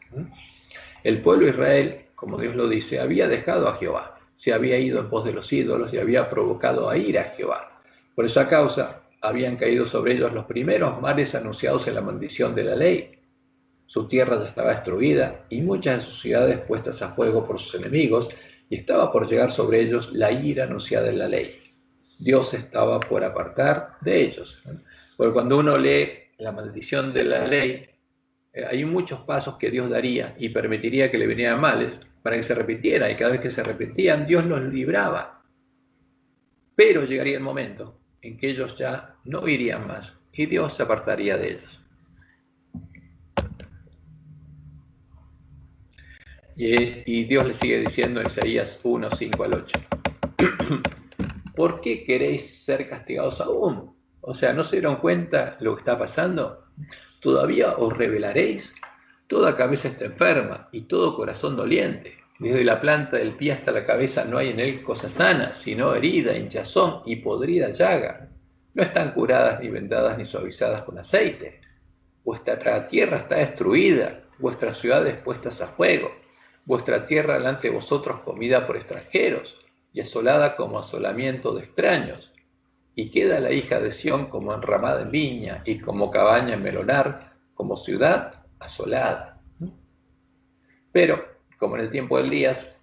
El pueblo de Israel, como Dios lo dice, había dejado a Jehová, se había ido en pos de los ídolos y había provocado a ira a Jehová. Por esa causa habían caído sobre ellos los primeros males anunciados en la maldición de la ley. Su tierra ya estaba destruida y muchas de sus ciudades puestas a fuego por sus enemigos, y estaba por llegar sobre ellos la ira anunciada en la ley. Dios estaba por apartar de ellos. Porque cuando uno lee la maldición de la ley, hay muchos pasos que Dios daría y permitiría que le vinieran males para que se repitiera, y cada vez que se repetían, Dios los libraba. Pero llegaría el momento en que ellos ya no irían más y Dios se apartaría de ellos. Y Dios le sigue diciendo en Isaías 1:5-8: ¿por qué queréis ser castigados aún? O sea, ¿no se dieron cuenta lo que está pasando? ¿Todavía os rebelaréis? Toda cabeza está enferma y todo corazón doliente. Desde la planta del pie hasta la cabeza no hay en él cosa sana, sino herida, hinchazón y podrida llaga. No están curadas ni vendadas ni suavizadas con aceite. Vuestra tierra está destruida, vuestras ciudades puestas a fuego, vuestra tierra delante de vosotros comida por extranjeros y asolada como asolamiento de extraños. Y queda la hija de Sión como enramada en viña y como cabaña en melonar, como ciudad asolada. Pero, como en el tiempo de Elías,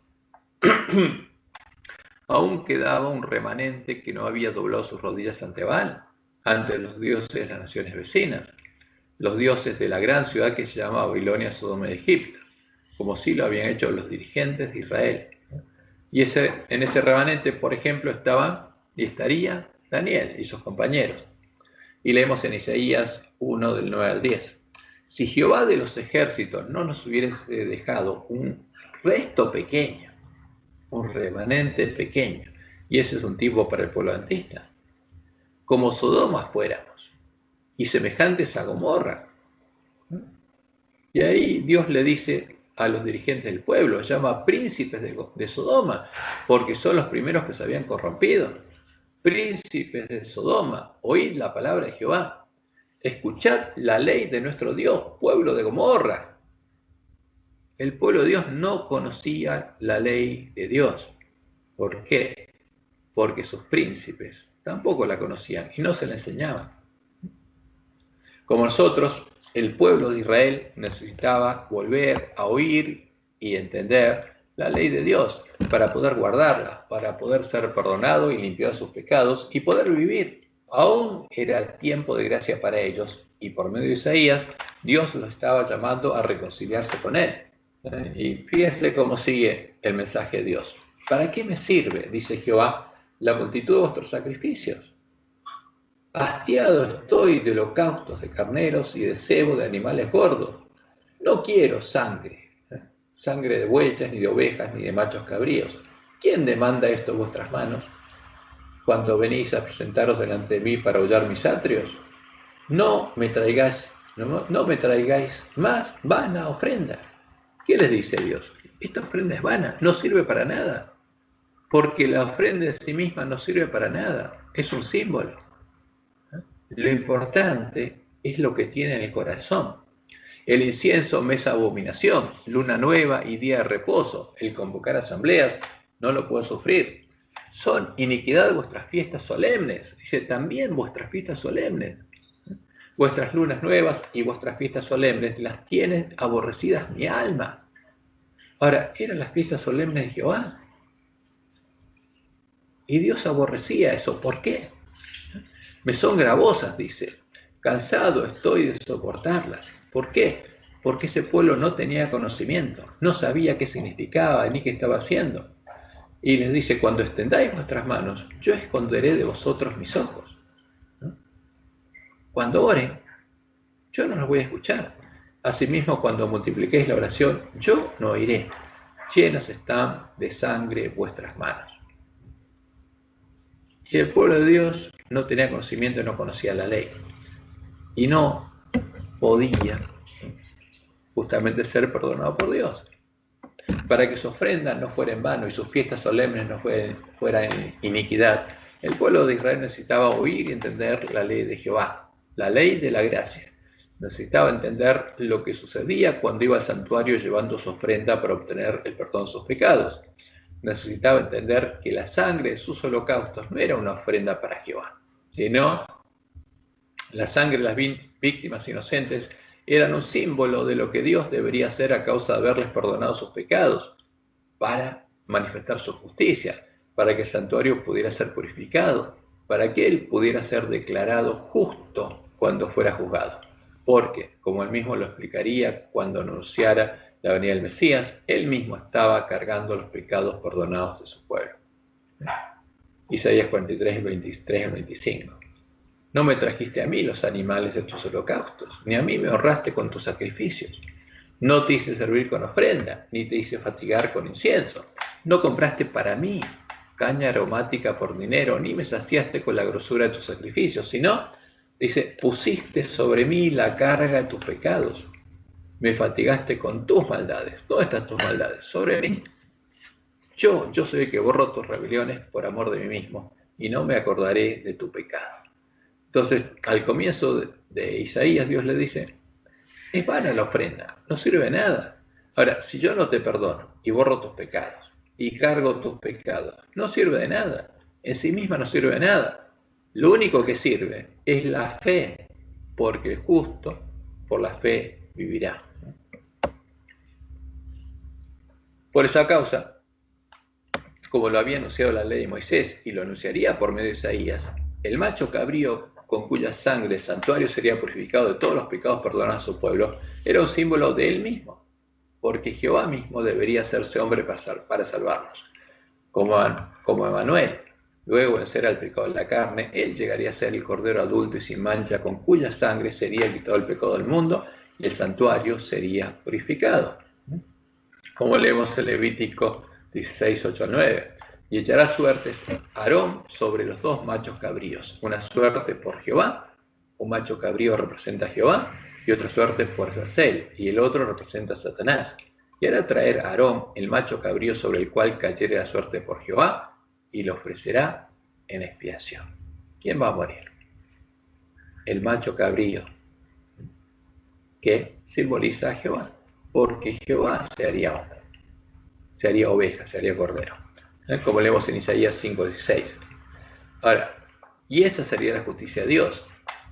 aún quedaba un remanente que no había doblado sus rodillas ante Baal, ante los dioses de las naciones vecinas, los dioses de la gran ciudad que se llama Babilonia, Sodoma de Egipto, como sí lo habían hecho los dirigentes de Israel. Y en ese remanente, por ejemplo, estaría Daniel y sus compañeros. Y leemos en Isaías 1, del 9 al 10. Si Jehová de los ejércitos no nos hubiese dejado un resto pequeño, un remanente pequeño, y ese es un tipo para el pueblo adventista, como Sodoma fuéramos, y semejantes a Gomorra. Y ahí Dios le dice a los dirigentes del pueblo, llama príncipes de Sodoma, porque son los primeros que se habían corrompido. Príncipes de Sodoma, oíd la palabra de Jehová, escuchad la ley de nuestro Dios, pueblo de Gomorra. El pueblo de Dios no conocía la ley de Dios. ¿Por qué? Porque sus príncipes tampoco la conocían y no se la enseñaban. Como nosotros, el pueblo de Israel necesitaba volver a oír y entender la ley de Dios para poder guardarla, para poder ser perdonado y limpiado de sus pecados y poder vivir. Aún era el tiempo de gracia para ellos, y por medio de Isaías, Dios los estaba llamando a reconciliarse con él. Y fíjense cómo sigue el mensaje de Dios. ¿Para qué me sirve, dice Jehová, la multitud de vuestros sacrificios? Hastiado estoy de holocaustos de carneros y de cebo de animales gordos. No quiero sangre de bueyes, ni de ovejas, ni de machos cabríos. ¿Quién demanda esto en vuestras manos cuando venís a presentaros delante de mí para hollar mis atrios? no me traigáis más vana ofrenda. ¿Qué les dice Dios? Esta ofrenda es vana, no sirve para nada, porque la ofrenda en sí misma no sirve para nada, es un símbolo. Lo importante es lo que tiene en el corazón. El incienso me es abominación, luna nueva y día de reposo, el convocar asambleas, no lo puedo sufrir. Son iniquidad vuestras fiestas solemnes, dice también vuestras fiestas solemnes. Vuestras lunas nuevas y vuestras fiestas solemnes las tiene aborrecidas mi alma. Ahora, eran las fiestas solemnes de Jehová. Y Dios aborrecía eso. ¿Por qué? Me son gravosas, dice. Cansado estoy de soportarlas. ¿Por qué? Porque ese pueblo no tenía conocimiento, no sabía qué significaba ni qué estaba haciendo. Y les dice, cuando extendáis vuestras manos, yo esconderé de vosotros mis ojos. Cuando oren, yo no los voy a escuchar. Asimismo, cuando multipliquéis la oración, yo no oiré. Llenas están de sangre vuestras manos. Y el pueblo de Dios no tenía conocimiento y no conocía la ley. Y no podía justamente ser perdonado por Dios. Para que su ofrenda no fuera en vano y sus fiestas solemnes no fueran en iniquidad, el pueblo de Israel necesitaba oír y entender la ley de Jehová, la ley de la gracia. Necesitaba entender lo que sucedía cuando iba al santuario llevando su ofrenda para obtener el perdón de sus pecados. Necesitaba entender que la sangre de sus holocaustos no era una ofrenda para Jehová, sino la sangre de las víctimas inocentes eran un símbolo de lo que Dios debería hacer a causa de haberles perdonado sus pecados, para manifestar su justicia, para que el santuario pudiera ser purificado, para que él pudiera ser declarado justo cuando fuera juzgado. Porque, como él mismo lo explicaría cuando anunciara la venida del Mesías, él mismo estaba cargando los pecados perdonados de su pueblo. Isaías 43, 23 al 25. No me trajiste a mí los animales de tus holocaustos, ni a mí me honraste con tus sacrificios. No te hice servir con ofrenda, ni te hice fatigar con incienso. No compraste para mí caña aromática por dinero, ni me saciaste con la grosura de tus sacrificios, sino, dice, pusiste sobre mí la carga de tus pecados. Me fatigaste con tus maldades. ¿Dónde están tus maldades? Sobre mí. Yo soy el que borro tus rebeliones por amor de mí mismo, y no me acordaré de tu pecado. Entonces, al comienzo de Isaías, Dios le dice, es vana la ofrenda, no sirve de nada. Ahora, si yo no te perdono y borro tus pecados y cargo tus pecados, no sirve de nada. En sí misma no sirve de nada. Lo único que sirve es la fe, porque el justo por la fe vivirá. Por esa causa, como lo había anunciado la ley de Moisés y lo anunciaría por medio de Isaías, el macho cabrío con cuya sangre el santuario sería purificado de todos los pecados perdonados a su pueblo, era un símbolo de él mismo, porque Jehová mismo debería hacerse hombre para salvarnos. Como Emmanuel, luego de vencer al pecado de la carne, él llegaría a ser el cordero adulto y sin mancha, con cuya sangre sería quitado el pecado del mundo y el santuario sería purificado. Como leemos en Levítico 16, 8 al 9. Y echará suertes Aarón sobre los dos machos cabríos. Una suerte por Jehová, un macho cabrío representa a Jehová, y otra suerte por Azazel, y el otro representa a Satanás. Y hará traer a Aarón el macho cabrío sobre el cual cayere la suerte por Jehová, y lo ofrecerá en expiación. ¿Quién va a morir? El macho cabrío, que simboliza a Jehová, porque Jehová se haría hombre, se haría oveja, se haría cordero. Como leemos en Isaías 5:16. Ahora, y esa sería la justicia de Dios.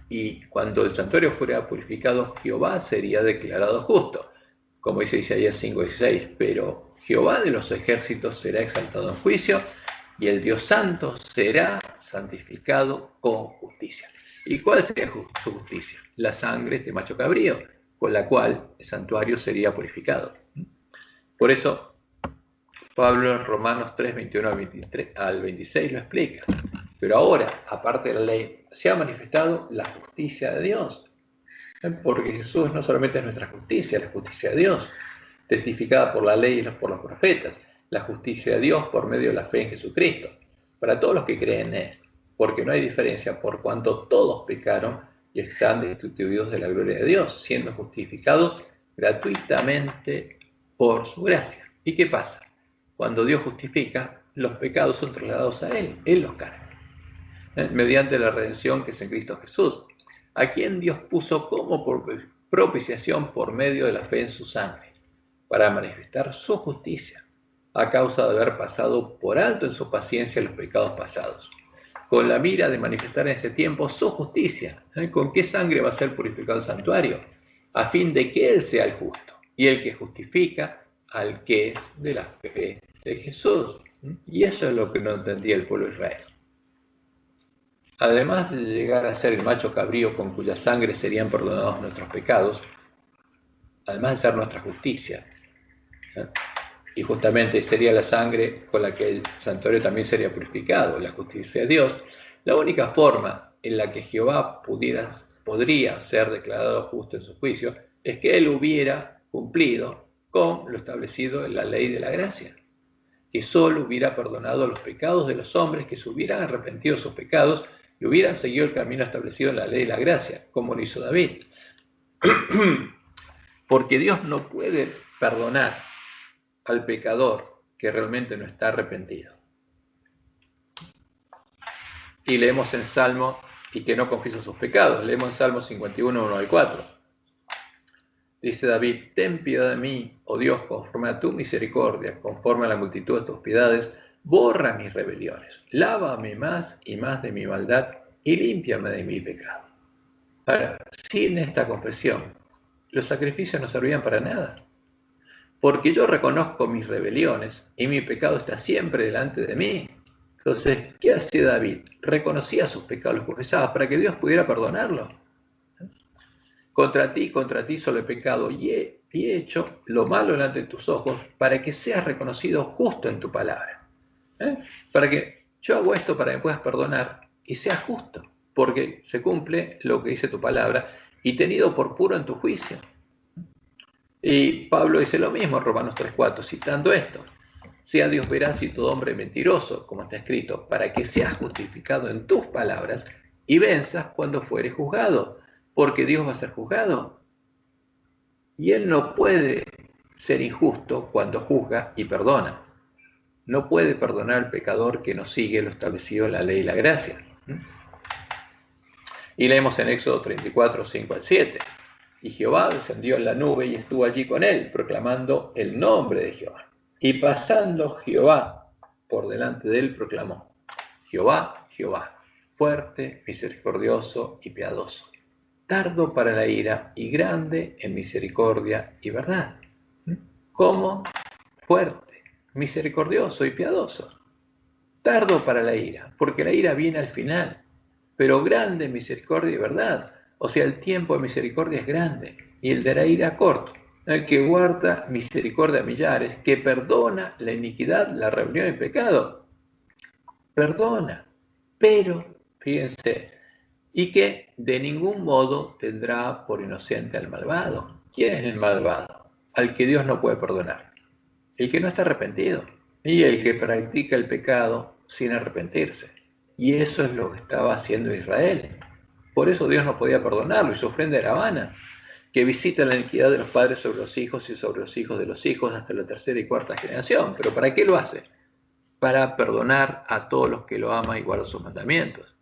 Y cuando el santuario fuera purificado, Jehová sería declarado justo, como dice Isaías 5:16. Pero Jehová de los ejércitos será exaltado en juicio, y el Dios santo será santificado con justicia. ¿Y cuál sería su justicia? La sangre de macho cabrío, con la cual el santuario sería purificado. Por eso, Pablo en Romanos 3, 21 al 26 lo explica. Pero ahora, aparte de la ley, se ha manifestado la justicia de Dios. Porque Jesús no solamente es nuestra justicia, la justicia de Dios, testificada por la ley y por los profetas, la justicia de Dios por medio de la fe en Jesucristo, para todos los que creen en Él, porque no hay diferencia por cuanto todos pecaron y están destituidos de la gloria de Dios, siendo justificados gratuitamente por su gracia. ¿Y qué pasa? Cuando Dios justifica, los pecados son trasladados a Él los carga, mediante la redención que es en Cristo Jesús, a quien Dios puso como propiciación por medio de la fe en su sangre, para manifestar su justicia, a causa de haber pasado por alto en su paciencia los pecados pasados, con la mira de manifestar en este tiempo su justicia. ¿Con qué sangre va a ser purificado el santuario? A fin de que Él sea el justo, y el que justifica al que es de la fe de Jesús. Y eso es lo que no entendía el pueblo de Israel. Además de llegar a ser el macho cabrío con cuya sangre serían perdonados nuestros pecados, además de ser nuestra justicia, y justamente sería la sangre con la que el santuario también sería purificado, la justicia de Dios, la única forma en la que Jehová podría ser declarado justo en su juicio es que Él hubiera cumplido con lo establecido en la ley de la gracia, que solo hubiera perdonado los pecados de los hombres que se hubieran arrepentido de sus pecados y hubieran seguido el camino establecido en la ley de la gracia, como lo hizo David. Porque Dios no puede perdonar al pecador que realmente no está arrepentido. Y leemos en Salmo, y que no confiesa sus pecados, leemos en Salmo 51, 1 al 4. Dice David: ten piedad de mí, oh Dios, conforme a tu misericordia, conforme a la multitud de tus piedades, borra mis rebeliones, lávame más y más de mi maldad y límpiame de mi pecado. Ahora, sin esta confesión, los sacrificios no servían para nada, porque yo reconozco mis rebeliones y mi pecado está siempre delante de mí. Entonces, ¿qué hacía David? Reconocía sus pecados, los confesaba para que Dios pudiera perdonarlo. Contra ti solo he pecado y he hecho lo malo delante de tus ojos, para que seas reconocido justo en tu palabra. Para que yo hago esto para que puedas perdonar y seas justo, porque se cumple lo que dice tu palabra y tenido por puro en tu juicio. Y Pablo dice lo mismo en Romanos 3:4, citando esto: sea Dios veraz y todo hombre mentiroso, como está escrito, para que seas justificado en tus palabras y venzas cuando fueres juzgado, porque Dios va a ser juzgado. Y Él no puede ser injusto cuando juzga y perdona. No puede perdonar al pecador que no sigue lo establecido en la ley y la gracia. Y leemos en Éxodo 34, 5 al 7. Y Jehová descendió en la nube y estuvo allí con él, proclamando el nombre de Jehová. Y pasando Jehová por delante de él, proclamó: Jehová, Jehová, fuerte, misericordioso y piadoso, tardo para la ira y grande en misericordia y verdad. ¿Cómo? Fuerte, misericordioso y piadoso. Tardo para la ira, porque la ira viene al final, pero grande en misericordia y verdad. O sea, el tiempo de misericordia es grande y el de la ira corto. El que guarda misericordia a millares, que perdona la iniquidad, la rebelión y el pecado. Perdona, pero, fíjense, y que de ningún modo tendrá por inocente al malvado. ¿Quién es el malvado? Al que Dios no puede perdonar. El que no está arrepentido y el que practica el pecado sin arrepentirse. Y eso es lo que estaba haciendo Israel. Por eso Dios no podía perdonarlo y su ofrenda era vana, que visita la iniquidad de los padres sobre los hijos y sobre los hijos de los hijos hasta la tercera y cuarta generación. ¿Pero para qué lo hace? Para perdonar a todos los que lo aman y guardan sus mandamientos.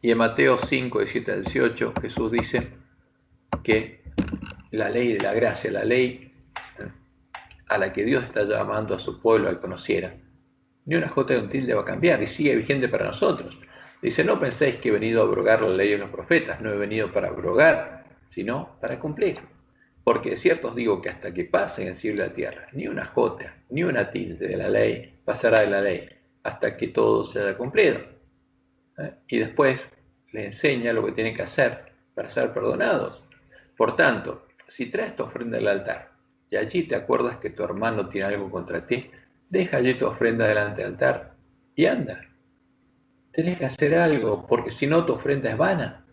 Y en Mateo 5, 17 al 18, Jesús dice que la ley de la gracia, la ley a la que Dios está llamando a su pueblo al conociera, ni una jota de un tilde va a cambiar y sigue vigente para nosotros. Dice: no penséis que he venido a abrogar la ley de los profetas, no he venido para abrogar, sino para cumplir. Porque de cierto os digo que hasta que pasen el cielo y la tierra, ni una jota, ni una tilde de la ley pasará de la ley, hasta que todo se haya cumplido. Y después le enseña lo que tienen que hacer para ser perdonados. Por tanto, si traes tu ofrenda al altar y allí te acuerdas que tu hermano tiene algo contra ti, deja allí tu ofrenda delante del altar y anda. Tenés que hacer algo, porque si no tu ofrenda es vana.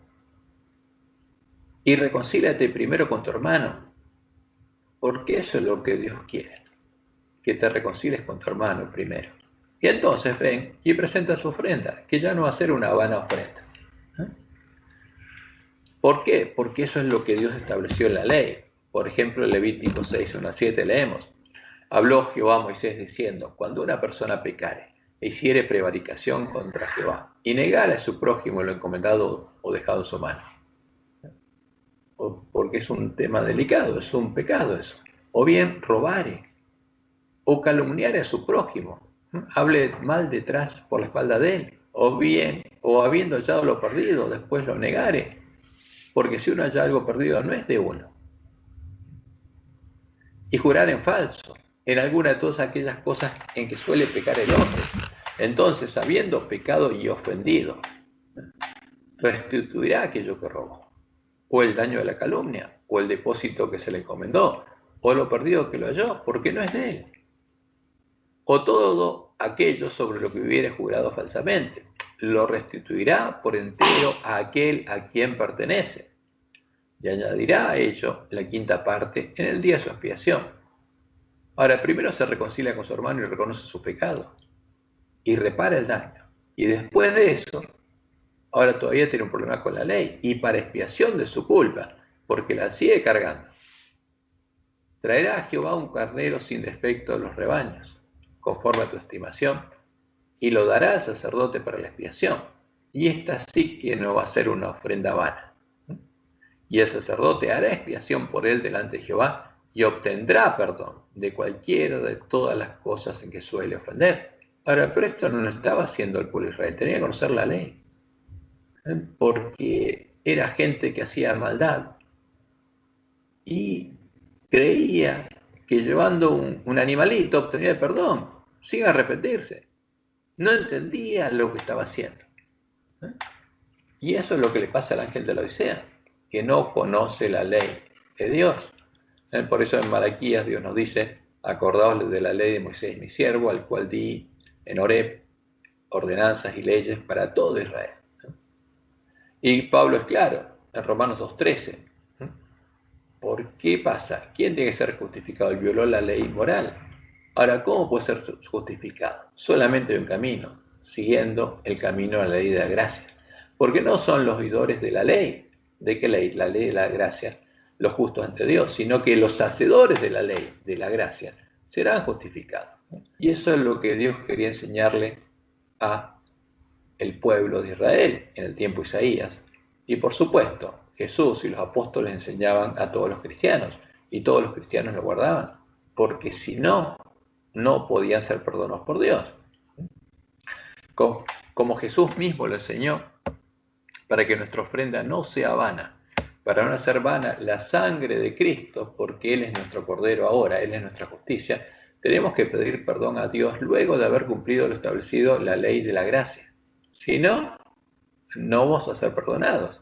Y reconcíliate primero con tu hermano, porque eso es lo que Dios quiere, que te reconcilies con tu hermano primero. Y entonces ven y presenta su ofrenda, que ya no va a ser una vana ofrenda, ¿Por qué? Porque eso es lo que Dios estableció en la ley. Por ejemplo, en Levítico 6, 1 al 7 leemos: habló Jehová a Moisés diciendo: cuando una persona pecare e hiciere prevaricación contra Jehová, y negare a su prójimo lo encomendado o dejado en su mano, porque es un tema delicado, es un pecado eso, o bien robare, o calumniare a su prójimo, hable mal detrás por la espalda de él, o bien, o habiendo hallado lo perdido, después lo negare, porque si uno halla algo perdido no es de uno. Y jurar en falso, en alguna de todas aquellas cosas en que suele pecar el hombre. Entonces, habiendo pecado y ofendido, restituirá aquello que robó, o el daño de la calumnia, o el depósito que se le encomendó, o lo perdido que lo halló, porque no es de él, o todo aquello sobre lo que hubiere jurado falsamente, lo restituirá por entero a aquel a quien pertenece, y añadirá a ello la quinta parte en el día de su expiación. Ahora, primero se reconcilia con su hermano y reconoce su pecado, y repara el daño, y después de eso, ahora todavía tiene un problema con la ley, y para expiación de su culpa, porque la sigue cargando, traerá a Jehová un carnero sin defecto de los rebaños, conforme a tu estimación, y lo dará al sacerdote para la expiación, y esta sí que no va a ser una ofrenda vana. Y el sacerdote hará expiación por él delante de Jehová, y obtendrá perdón de cualquiera de todas las cosas en que suele ofender. Ahora, pero esto no lo estaba haciendo el pueblo de Israel, tenía que conocer la ley, porque era gente que hacía maldad y creía que llevando un animalito obtenía el perdón, sin arrepentirse. No entendía lo que estaba haciendo. Y eso es lo que le pasa al ángel de la Odisea, que no conoce la ley de Dios. Por eso en Malaquías Dios nos dice: acordaos de la ley de Moisés mi siervo, al cual di en Horeb ordenanzas y leyes para todo Israel. Y Pablo es claro en Romanos 2:13. ¿Por qué pasa? ¿Quién tiene que ser justificado? El violó la ley moral. Ahora, ¿cómo puede ser justificado? Solamente hay un camino, siguiendo el camino a la ley de la gracia. Porque no son los oidores de la ley. ¿De qué ley? La ley de la gracia, los justos ante Dios, sino que los hacedores de la ley, de la gracia, serán justificados. Y eso es lo que Dios quería enseñarle a el pueblo de Israel en el tiempo de Isaías. Y por supuesto, Jesús y los apóstoles enseñaban a todos los cristianos, y todos los cristianos lo guardaban, porque si no, no podían ser perdonados por Dios. Como Jesús mismo lo enseñó, para que nuestra ofrenda no sea vana, para no hacer vana la sangre de Cristo, porque Él es nuestro Cordero ahora, Él es nuestra justicia, tenemos que pedir perdón a Dios luego de haber cumplido lo establecido, la ley de la gracia. Si no, no vamos a ser perdonados.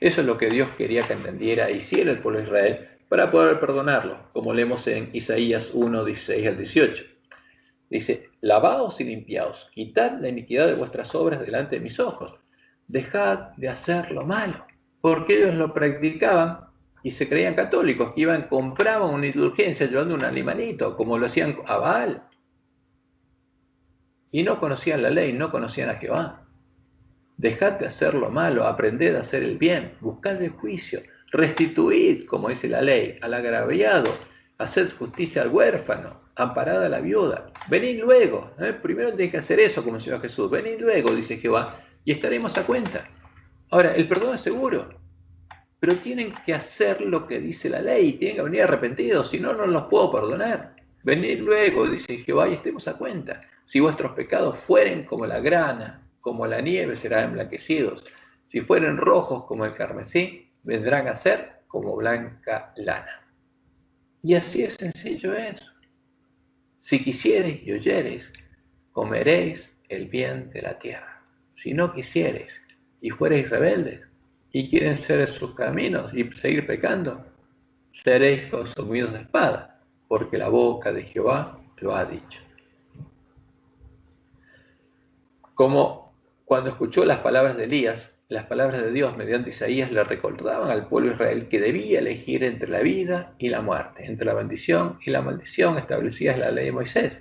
Eso es lo que Dios quería que entendiera e hiciera el pueblo de Israel para poder perdonarlo, como leemos en Isaías 1, 16 al 18. Dice: lavaos y limpiaos, quitad la iniquidad de vuestras obras delante de mis ojos, dejad de hacer lo malo, porque ellos lo practicaban y se creían católicos, que iban, compraban una indulgencia llevando un animalito, como lo hacían a Baal, y no conocían la ley, no conocían a Jehová. Dejad de hacer lo malo, aprended a hacer el bien, buscad el juicio, restituid, como dice la ley, al agraviado, haced justicia al huérfano, amparad a la viuda. Venid luego, primero tenéis que hacer eso, como enseñó Jesús. Venid luego, dice Jehová, y estaremos a cuenta. Ahora, el perdón es seguro, pero tienen que hacer lo que dice la ley, tienen que venir arrepentidos, si no, no los puedo perdonar. Venid luego, dice Jehová, y estemos a cuenta. Si vuestros pecados fueren como la grana, como la nieve, serán emblanquecidos. Si fueren rojos como el carmesí, vendrán a ser como blanca lana. Y así es sencillo es. Si quisiereis y oyereis, comeréis el bien de la tierra. Si no quisiereis y fuereis rebeldes y quieren ser sus caminos y seguir pecando, seréis consumidos de espada, porque la boca de Jehová lo ha dicho. Como cuando escuchó las palabras de Elías, las palabras de Dios mediante Isaías le recordaban al pueblo de Israel que debía elegir entre la vida y la muerte, entre la bendición y la maldición establecidas en la ley de Moisés.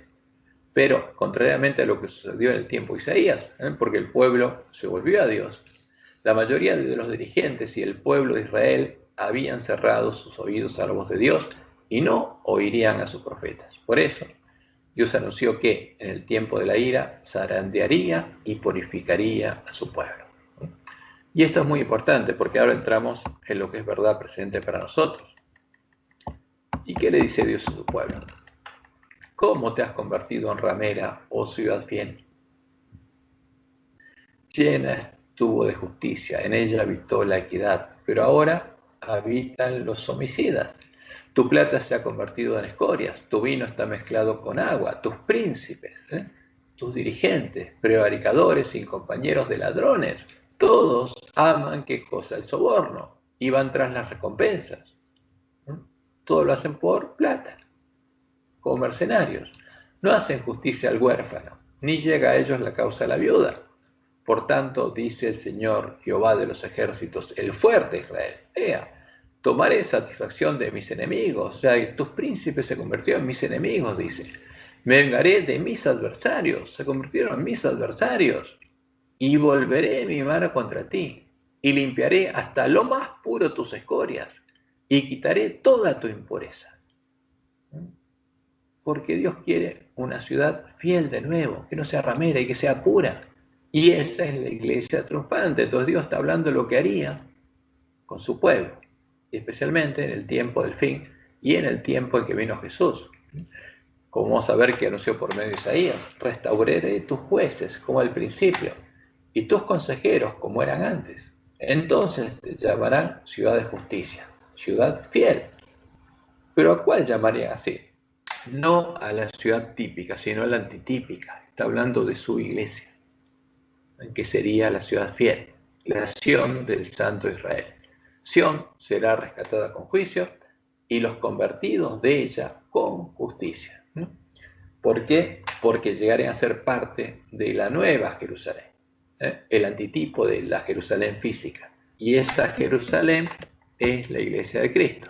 Pero, contrariamente a lo que sucedió en el tiempo de Isaías, porque el pueblo se volvió a Dios, La mayoría de los dirigentes y el pueblo de Israel habían cerrado sus oídos a la voz de Dios y no oirían a sus profetas. Por eso, Dios anunció que en el tiempo de la ira zarandearía y purificaría a su pueblo. Y esto es muy importante porque ahora entramos en lo que es verdad presente para nosotros. ¿Y qué le dice Dios a su pueblo? ¿Cómo te has convertido en ramera, oh ciudad fiel? Llena estuvo de justicia, en ella habitó la equidad, pero ahora habitan los homicidas. Tu plata se ha convertido en escorias, tu vino está mezclado con agua, tus príncipes, tus dirigentes, prevaricadores y compañeros de ladrones, todos aman qué cosa, el soborno, y van tras las recompensas. Todo lo hacen por plata, como mercenarios. No hacen justicia al huérfano, ni llega a ellos la causa de la viuda. Por tanto, dice el Señor Jehová de los ejércitos, el fuerte Israel, tomaré satisfacción de mis enemigos. O sea, tus príncipes se convirtieron en mis enemigos, dice. Me vengaré de mis adversarios, se convirtieron en mis adversarios. Y volveré mi mano contra ti, y limpiaré hasta lo más puro tus escorias, y quitaré toda tu impureza. Porque Dios quiere una ciudad fiel de nuevo, que no sea ramera y que sea pura. Y esa es la iglesia triunfante. Entonces Dios está hablando de lo que haría con su pueblo, y especialmente en el tiempo del fin y en el tiempo en que vino Jesús. Como vamos a ver que anunció por medio de Isaías, restauraré tus jueces como al principio y tus consejeros como eran antes. Entonces te llamarán ciudad de justicia, ciudad fiel. ¿Pero a cuál llamarían así? No a la ciudad típica, sino a la antitípica. Está hablando de su iglesia, que sería la ciudad fiel, la Sión del Santo Israel. Sión será rescatada con juicio y los convertidos de ella con justicia. ¿Por qué? Porque llegarán a ser parte de la nueva Jerusalén, el antitipo de la Jerusalén física. Y esa Jerusalén es la iglesia de Cristo.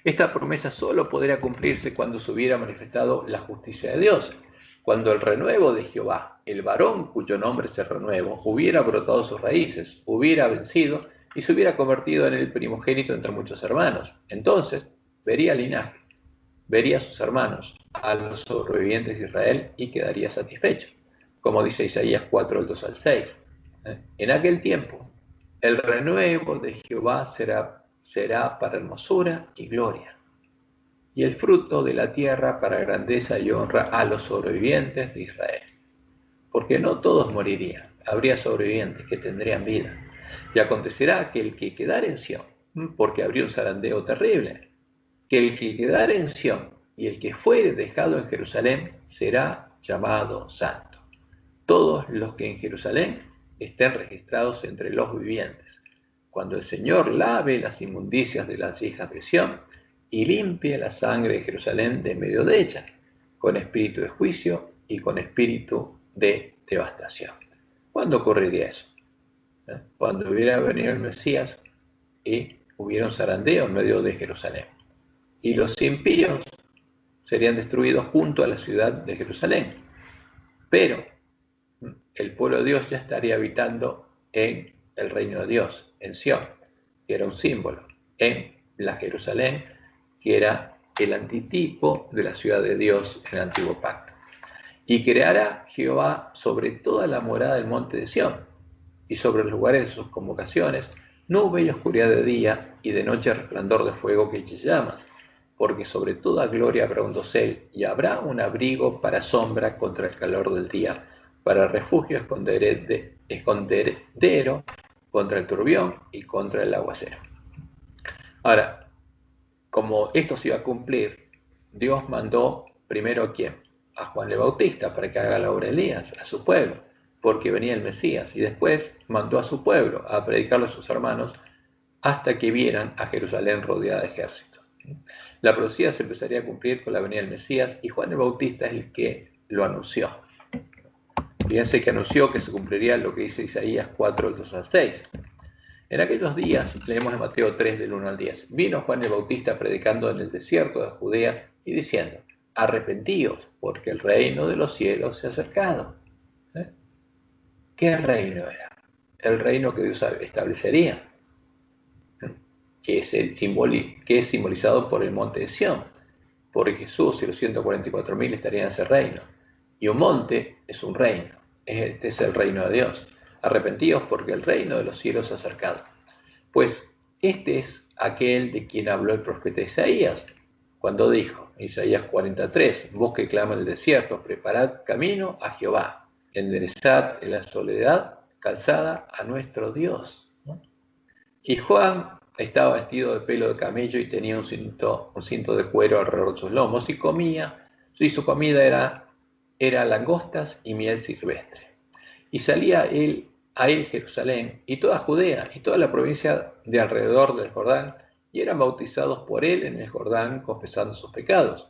Esta promesa solo podría cumplirse cuando se hubiera manifestado la justicia de Dios, cuando el renuevo de Jehová, el varón cuyo nombre es el renuevo, hubiera brotado sus raíces, hubiera vencido y se hubiera convertido en el primogénito entre muchos hermanos. Entonces vería el linaje, vería a sus hermanos, a los sobrevivientes de Israel y quedaría satisfecho, como dice Isaías 4, 2 al 6. En aquel tiempo, el renuevo de Jehová será para hermosura y gloria, y el fruto de la tierra para grandeza y honra a los sobrevivientes de Israel. Porque no todos morirían, habría sobrevivientes que tendrían vida. Y acontecerá que el que quedare en Sión, porque habría un zarandeo terrible, que el que quedare en Sión y el que fuere dejado en Jerusalén será llamado santo. Todos los que en Jerusalén estén registrados entre los vivientes, cuando el Señor lave las inmundicias de las hijas de Sión y limpie la sangre de Jerusalén de medio de ella, con espíritu de juicio y con espíritu de devastación. ¿Cuándo ocurriría eso? Cuando hubiera venido el Mesías y hubiera un zarandeo en medio de Jerusalén. Y los impíos serían destruidos junto a la ciudad de Jerusalén. Pero el pueblo de Dios ya estaría habitando en el reino de Dios, en Sión, que era un símbolo, en la Jerusalén, que era el antitipo de la ciudad de Dios en el antiguo pacto. Y creará Jehová sobre toda la morada del monte de Sión y sobre los lugares de sus convocaciones, nube y oscuridad de día y de noche resplandor de fuego que eche llamas, porque sobre toda gloria habrá un dosel y habrá un abrigo para sombra contra el calor del día, para refugio escondedero contra el turbión y contra el aguacero. Ahora, como esto se iba a cumplir, Dios mandó primero ¿a quién? A Juan el Bautista para que haga la obra de Elías, a su pueblo, porque venía el Mesías, y después mandó a su pueblo a predicarlo a sus hermanos hasta que vieran a Jerusalén rodeada de ejércitos. La profecía se empezaría a cumplir con la venida del Mesías y Juan el Bautista es el que lo anunció. Fíjense que anunció que se cumpliría lo que dice Isaías 4, 2 al 6. En aquellos días, leemos en Mateo 3, del 1 al 10, vino Juan el Bautista predicando en el desierto de Judea y diciendo, arrepentíos, porque el reino de los cielos se ha acercado. ¿Qué reino era? el reino que Dios establecería, que es simbolizado por el monte de Sión, porque Jesús y los 144.000 estarían en ese reino. Y un monte es un reino, este es el reino de Dios. Arrepentidos porque el reino de los cielos se ha acercado. Pues este es aquel de quien habló el profeta Isaías, cuando dijo, Isaías 43, voz que clama en el desierto, preparad camino a Jehová, enderezad en la soledad calzada a nuestro Dios. Y Juan estaba vestido de pelo de camello y tenía un cinto de cuero alrededor de sus lomos y comía, y su comida era langostas y miel silvestre. Y salía a él Jerusalén y toda Judea y toda la provincia de alrededor del Jordán, y eran bautizados por él en el Jordán, confesando sus pecados.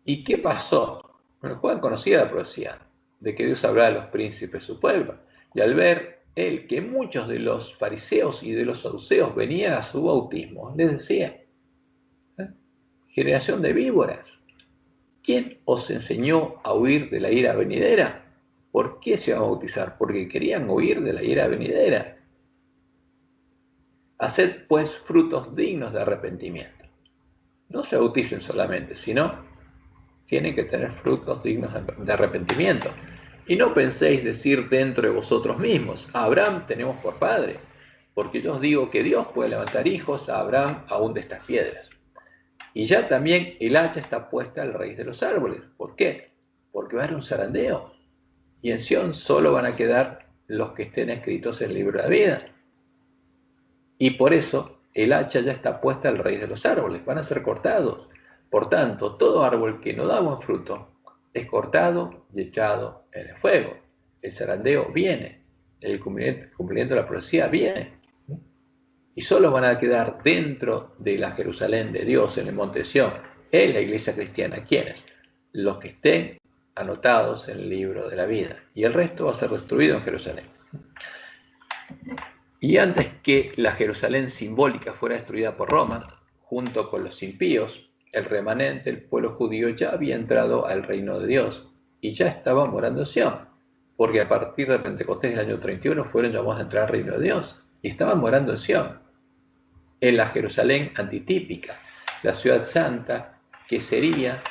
¿Y qué pasó? Bueno, Juan conocía la profecía de que Dios hablaba a los príncipes de su pueblo, y al ver él que muchos de los fariseos y de los saduceos venían a su bautismo, les decía, generación de víboras, ¿quién os enseñó a huir de la ira venidera? ¿Por qué se iban a bautizar? Porque querían huir de la ira venidera. Haced pues frutos dignos de arrepentimiento. No se bauticen solamente, sino tienen que tener frutos dignos de arrepentimiento. Y no penséis decir dentro de vosotros mismos, a Abraham tenemos por padre, porque yo os digo que Dios puede levantar hijos a Abraham aún de estas piedras. Y ya también el hacha está puesta al raíz de los árboles. ¿Por qué? Porque va a haber un zarandeo. Y en Sión solo van a quedar los que estén escritos en el libro de la vida. Y por eso el hacha ya está puesta al raíz de los árboles, van a ser cortados. Por tanto, todo árbol que no da buen fruto es cortado y echado en el fuego. El zarandeo viene, el cumplimiento de la profecía viene. Y solo van a quedar dentro de la Jerusalén de Dios, en el monte de Sión, en la iglesia cristiana. ¿Quiénes? Los que estén anotados en el libro de la vida. Y el resto va a ser destruido en Jerusalén. Y antes que la Jerusalén simbólica fuera destruida por Roma, junto con los impíos, el remanente, el pueblo judío, ya había entrado al reino de Dios y ya estaba morando en Sión, porque a partir de Pentecostés del año 31 fueron llamados a entrar al reino de Dios y estaban morando en Sión, en la Jerusalén antitípica, la ciudad santa que sería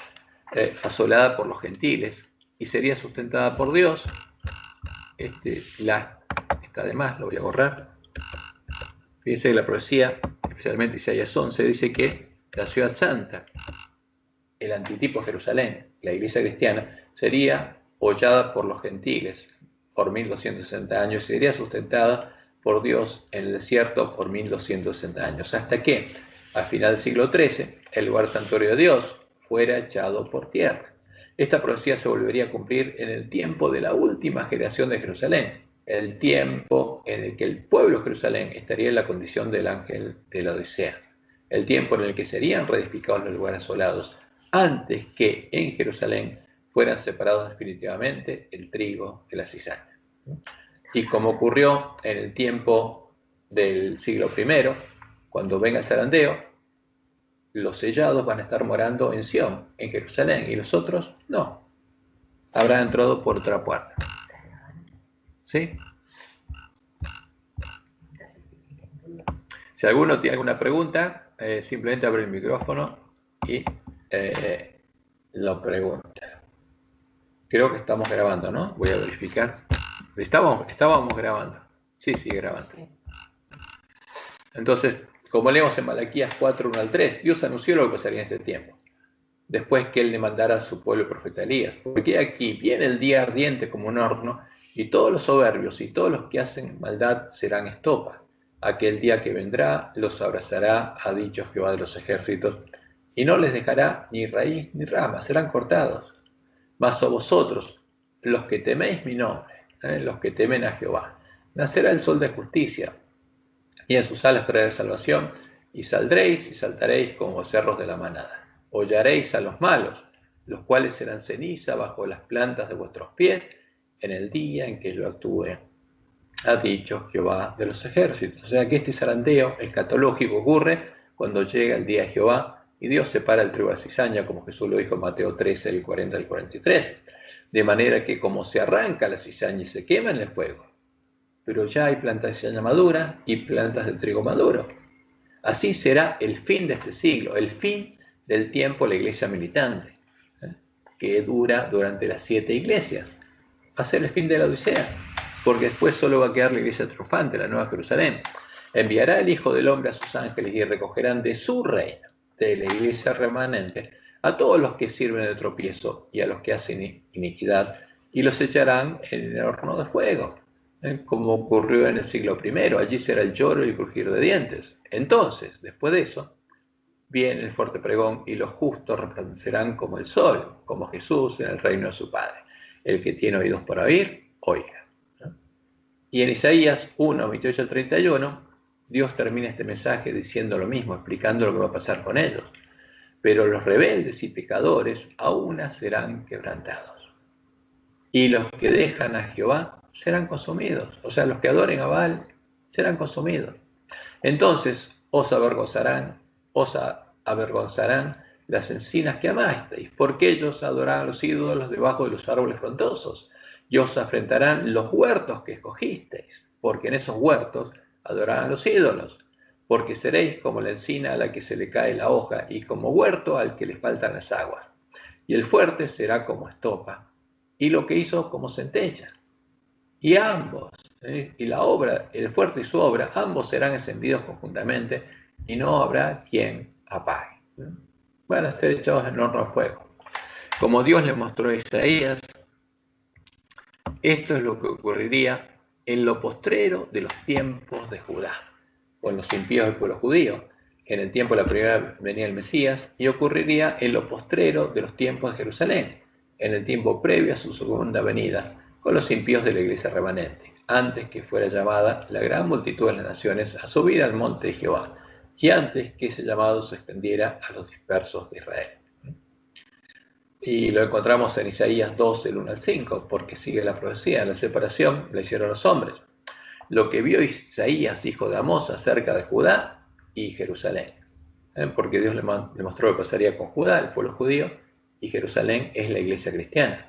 asolada por los gentiles y sería sustentada por Dios. Está de más, lo voy a borrar. Fíjense que la profecía, especialmente Isaías 11, dice que la ciudad santa, el antitipo de Jerusalén, la iglesia cristiana, sería hollada por los gentiles por 1260 años y sería sustentada por Dios en el desierto por 1260 años, hasta que, al final del siglo XIII, el lugar santuario de Dios fuera echado por tierra. Esta profecía se volvería a cumplir en el tiempo de la última generación de Jerusalén, el tiempo en el que el pueblo de Jerusalén estaría en la condición del ángel de la Odisea, el tiempo en el que serían reedificados los lugares asolados, antes que en Jerusalén fueran separados definitivamente el trigo de la cizaña. Y como ocurrió en el tiempo del siglo I, cuando venga el zarandeo, los sellados van a estar morando en Sión, en Jerusalén, y los otros no. Habrán entrado por otra puerta. ¿Sí? Si alguno tiene alguna pregunta, simplemente abre el micrófono y lo pregunta. Creo que estamos grabando, ¿no? Voy a verificar. Estábamos grabando. Sí, grabando. Entonces, como leemos en Malaquías 4, 1 al 3, Dios anunció lo que pasaría en este tiempo, después que Él le mandara a su pueblo el profeta Elías. Porque aquí viene el día ardiente como un horno, y todos los soberbios y todos los que hacen maldad serán estopa. Aquel día que vendrá los abrazará, ha dicho Jehová de los ejércitos, y no les dejará ni raíz ni rama, serán cortados. Mas a vosotros, los que teméis mi nombre, los que temen a Jehová, nacerá el sol de justicia, y en sus alas traerá salvación, y saldréis y saltaréis como cerros de la manada. Hollaréis a los malos, los cuales serán ceniza bajo las plantas de vuestros pies, en el día en que yo actúe, ha dicho Jehová de los ejércitos. O sea que este zarandeo escatológico ocurre cuando llega el día de Jehová y Dios separa el trigo de la cizaña, como Jesús lo dijo en Mateo 13, el 40 al 43. De manera que como se arranca la cizaña y se quema en el fuego, pero ya hay plantas de cizaña madura y plantas de trigo maduro. Así será el fin de este siglo, el fin del tiempo de la iglesia militante, que dura durante las 7 iglesias. Va a ser el fin de la Odisea, porque después solo va a quedar la iglesia triunfante, la Nueva Jerusalén. Enviará el Hijo del Hombre a sus ángeles y recogerán de su reino, de la iglesia remanente, a todos los que sirven de tropiezo y a los que hacen iniquidad, y los echarán en el horno de fuego, como ocurrió en el siglo I. Allí será el lloro y el crujir de dientes. Entonces, después de eso, viene el fuerte pregón y los justos resplandecerán como el sol, como Jesús en el reino de su Padre. El que tiene oídos para oír, oiga. Y en Isaías 1, 28 al 31, Dios termina este mensaje diciendo lo mismo, explicando lo que va a pasar con ellos. Pero los rebeldes y pecadores aún serán quebrantados. Y los que dejan a Jehová serán consumidos. O sea, los que adoren a Baal serán consumidos. Entonces os avergonzarán las encinas que amasteis, porque ellos adorarán a los ídolos debajo de los árboles frondosos, y os afrentarán los huertos que escogisteis, porque en esos huertos adorarán a los ídolos, porque seréis como la encina a la que se le cae la hoja, y como huerto al que le faltan las aguas. Y el fuerte será como estopa, y lo que hizo como centella. Y ambos, y la obra, el fuerte y su obra, ambos serán encendidos conjuntamente, y no habrá quien apague. Van a ser echados en horno a fuego. Como Dios le mostró a Isaías, esto es lo que ocurriría en lo postrero de los tiempos de Judá, con los impíos del pueblo judío, en el tiempo de la primera venida del Mesías, y ocurriría en lo postrero de los tiempos de Jerusalén, en el tiempo previo a su segunda venida, con los impíos de la iglesia remanente, antes que fuera llamada la gran multitud de las naciones a subir al monte de Jehová, y antes que ese llamado se extendiera a los dispersos de Israel. Y lo encontramos en Isaías 2, del 1 al 5, porque sigue la profecía, la separación la hicieron los hombres. Lo que vio Isaías, hijo de Amós, acerca de Judá y Jerusalén. Porque Dios le mostró que pasaría con Judá, el pueblo judío, y Jerusalén es la iglesia cristiana.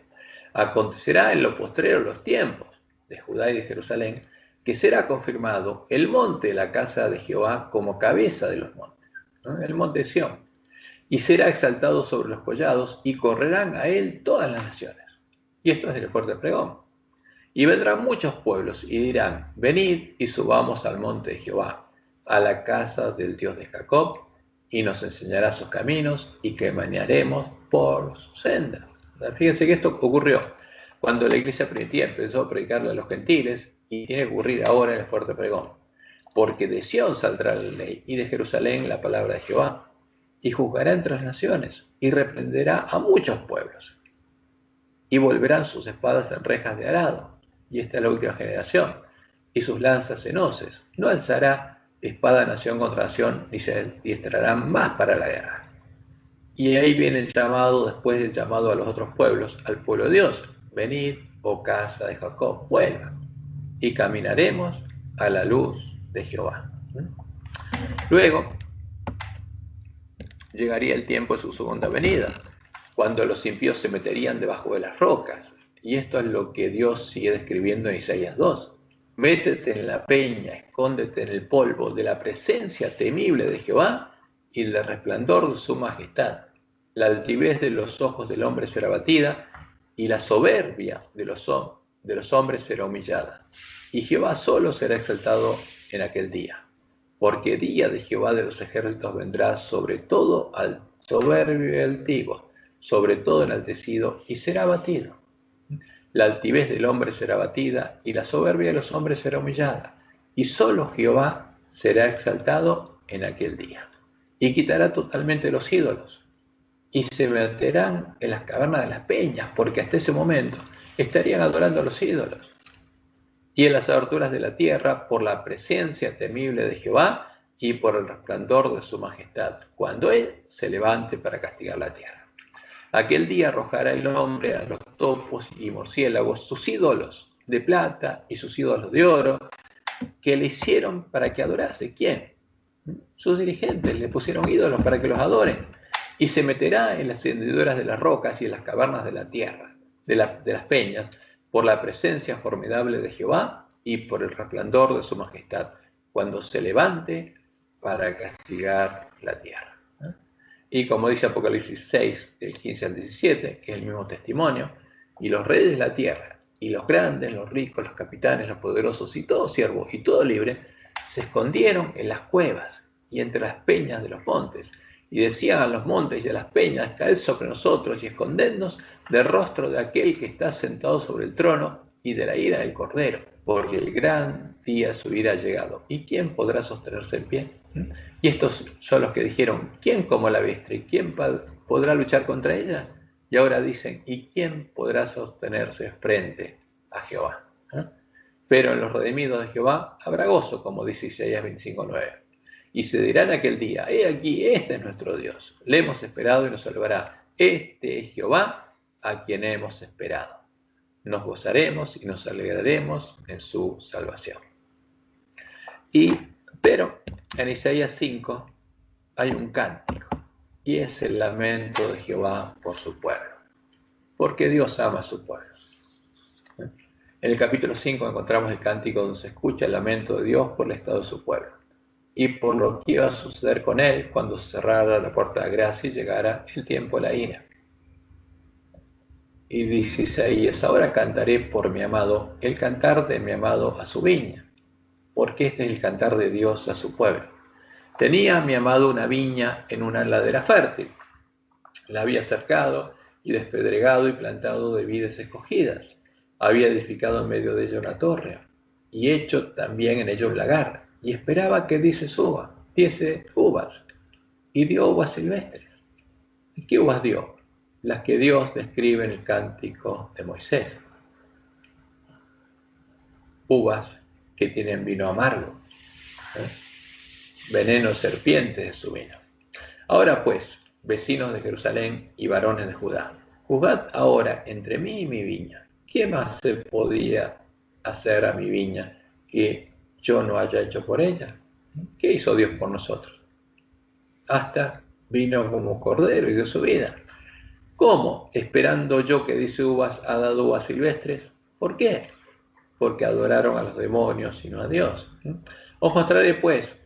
Acontecerá en lo postrero de los tiempos de Judá y de Jerusalén, que será confirmado el monte de la casa de Jehová como cabeza de los montes, el monte de Sión, y será exaltado sobre los collados, y correrán a él todas las naciones. Y esto es del fuerte pregón. Y vendrán muchos pueblos y dirán: venid y subamos al monte de Jehová, a la casa del Dios de Jacob, y nos enseñará sus caminos, y caminaremos por sus sendas. Fíjense que esto ocurrió cuando la iglesia primitiva empezó a predicarle a los gentiles, y tiene que ocurrir ahora en el fuerte pregón. Porque de Sión saldrá la ley, y de Jerusalén la palabra de Jehová, y juzgará entre las naciones, y reprenderá a muchos pueblos. Y volverán sus espadas en rejas de arado, y esta es la última generación, y sus lanzas en hoces. No alzará espada nación contra nación, ni se adiestrarán más para la guerra. Y ahí viene el llamado, después del llamado a los otros pueblos, al pueblo de Dios: venid, oh casa de Jacob, vuelvan, y caminaremos a la luz de Jehová. Luego llegaría el tiempo de su segunda venida, cuando los impíos se meterían debajo de las rocas. Y esto es lo que Dios sigue describiendo en Isaías 2. Métete en la peña, escóndete en el polvo de la presencia temible de Jehová y del resplandor de su majestad. La altivez de los ojos del hombre será abatida, y la soberbia de los hombres será humillada. Y Jehová solo será exaltado en aquel día. Porque día de Jehová de los ejércitos vendrá sobre todo al soberbio y altivo, sobre todo enaltecido, y será abatido. La altivez del hombre será abatida, y la soberbia de los hombres será humillada. Y solo Jehová será exaltado en aquel día. Y quitará totalmente los ídolos, y se meterán en las cavernas de las peñas, porque hasta ese momento estarían adorando a los ídolos. Y en las aberturas de la tierra, por la presencia temible de Jehová y por el resplandor de su majestad, cuando él se levante para castigar la tierra. Aquel día arrojará el hombre a los topos y murciélagos sus ídolos de plata y sus ídolos de oro, que le hicieron para que adorase. ¿Quién? Sus dirigentes le pusieron ídolos para que los adoren. Y se meterá en las hendiduras de las rocas y en las cavernas de la tierra, de las peñas, por la presencia formidable de Jehová y por el resplandor de su majestad, cuando se levante para castigar la tierra. Y como dice Apocalipsis 6, del 15 al 17, que es el mismo testimonio, y los reyes de la tierra, y los grandes, los ricos, los capitanes, los poderosos, y todo siervo, y todo libre, se escondieron en las cuevas y entre las peñas de los montes, y decían a los montes y a las peñas, caed sobre nosotros y escondednos del rostro de aquel que está sentado sobre el trono y de la ira del Cordero, porque el gran día de su ira ha llegado. ¿Y quién podrá sostenerse en pie? Y estos son los que dijeron, ¿quién como la bestia? ¿Y quién podrá luchar contra ella? Y ahora dicen, ¿y quién podrá sostenerse frente a Jehová? Pero en los redimidos de Jehová habrá gozo, como dice Isaías 25:9. Y se dirá en aquel día, he aquí, este es nuestro Dios. Le hemos esperado y nos salvará. Este es Jehová a quien hemos esperado. Nos gozaremos y nos alegraremos en su salvación. Pero en Isaías 5 hay un cántico, y es el lamento de Jehová por su pueblo, porque Dios ama a su pueblo. En el capítulo 5 encontramos el cántico donde se escucha el lamento de Dios por el estado de su pueblo, y por lo que iba a suceder con él cuando se cerrara la puerta de gracia y llegara el tiempo de la ira. Y dice Isaías, ahora cantaré por mi amado, el cantar de mi amado a su viña, porque este es el cantar de Dios a su pueblo. Tenía mi amado una viña en una ladera fértil, la había cercado y despedregado y plantado de vides escogidas, había edificado en medio de ella una torre, y hecho también en ella un lagar, y esperaba que diese uvas, y dio uvas silvestres. ¿Y qué uvas dio? Las que Dios describe en el cántico de Moisés. Uvas que tienen vino amargo, veneno serpiente de su vino. Ahora pues, vecinos de Jerusalén y varones de Judá, juzgad ahora entre mí y mi viña. ¿Qué más se podía hacer a mi viña que yo no haya hecho por ella? ¿Qué hizo Dios por nosotros? Hasta vino como cordero y dio su vida. ¿Cómo? Esperando yo que diese uvas, ha dado uvas silvestres. ¿Por qué? Porque adoraron a los demonios y no a Dios. Os mostraré pues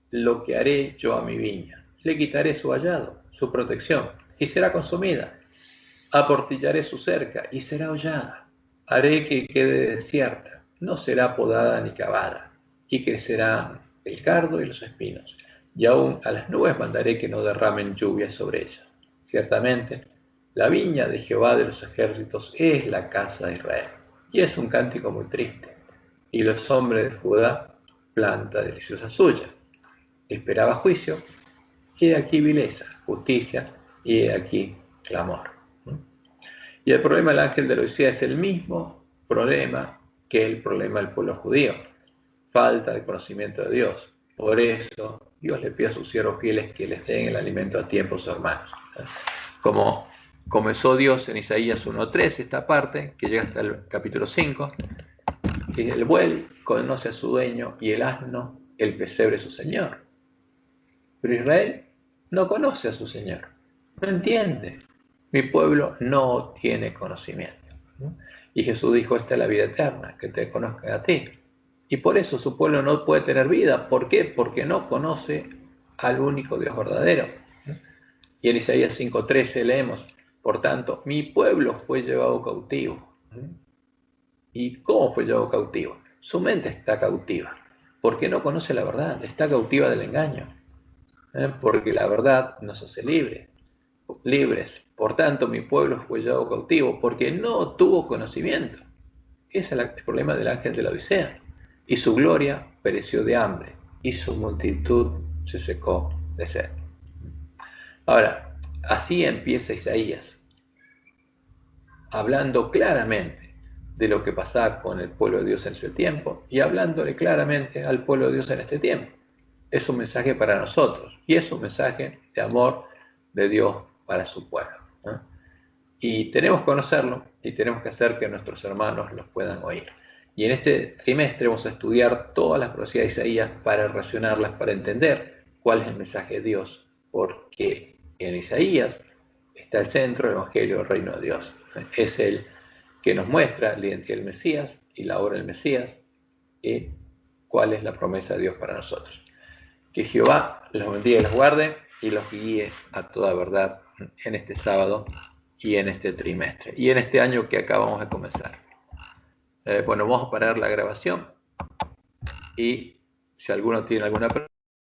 lo que haré yo a mi viña. Le quitaré su vallado, su protección, y será consumida. Aportillaré su cerca y será hollada. Haré que quede desierta, no será podada ni cavada, y crecerán el cardo y los espinos. Y aún a las nubes mandaré que no derramen lluvia sobre ella. Ciertamente, la viña de Jehová de los ejércitos es la casa de Israel. Y es un cántico muy triste. Y los hombres de Judá, planta deliciosa suya. Esperaba juicio, y he aquí vileza, justicia, y he aquí clamor. Y el problema del ángel de la Odisea es el mismo problema que el problema del pueblo judío. Falta de conocimiento de Dios. Por eso Dios le pide a sus siervos fieles que les den el alimento a tiempo a sus hermanos. Como comenzó Dios en Isaías 1:3, esta parte, que llega hasta el capítulo 5, que el buey conoce a su dueño y el asno el pesebre su señor. Pero Israel no conoce a su Señor, no entiende. Mi pueblo no tiene conocimiento. Y Jesús dijo, esta es la vida eterna, que te conozcan a ti. Y por eso su pueblo no puede tener vida. ¿Por qué? Porque no conoce al único Dios verdadero. Y en Isaías 5:13 leemos, por tanto, mi pueblo fue llevado cautivo. ¿Y cómo fue llevado cautivo? Su mente está cautiva, porque no conoce la verdad, está cautiva del engaño. Porque la verdad nos hace libres. Por tanto, mi pueblo fue llevado cautivo, porque no tuvo conocimiento. Ese es el problema del ángel de la Odisea. Y su gloria pereció de hambre, y su multitud se secó de sed. Ahora, así empieza Isaías, hablando claramente de lo que pasaba con el pueblo de Dios en ese tiempo, y hablándole claramente al pueblo de Dios en este tiempo. Es un mensaje para nosotros y es un mensaje de amor de Dios para su pueblo, ¿no? Y tenemos que conocerlo y tenemos que hacer que nuestros hermanos los puedan oír. Y en este trimestre vamos a estudiar todas las profecías de Isaías para relacionarlas, para entender cuál es el mensaje de Dios, porque en Isaías está el centro del Evangelio del Reino de Dios. Es el que nos muestra la identidad del Mesías y la obra del Mesías, y cuál es la promesa de Dios para nosotros. Que Jehová los bendiga y los guarde y los guíe a toda verdad en este sábado y en este trimestre y en este año que acabamos de comenzar. Bueno, vamos a parar la grabación y si alguno tiene alguna pregunta,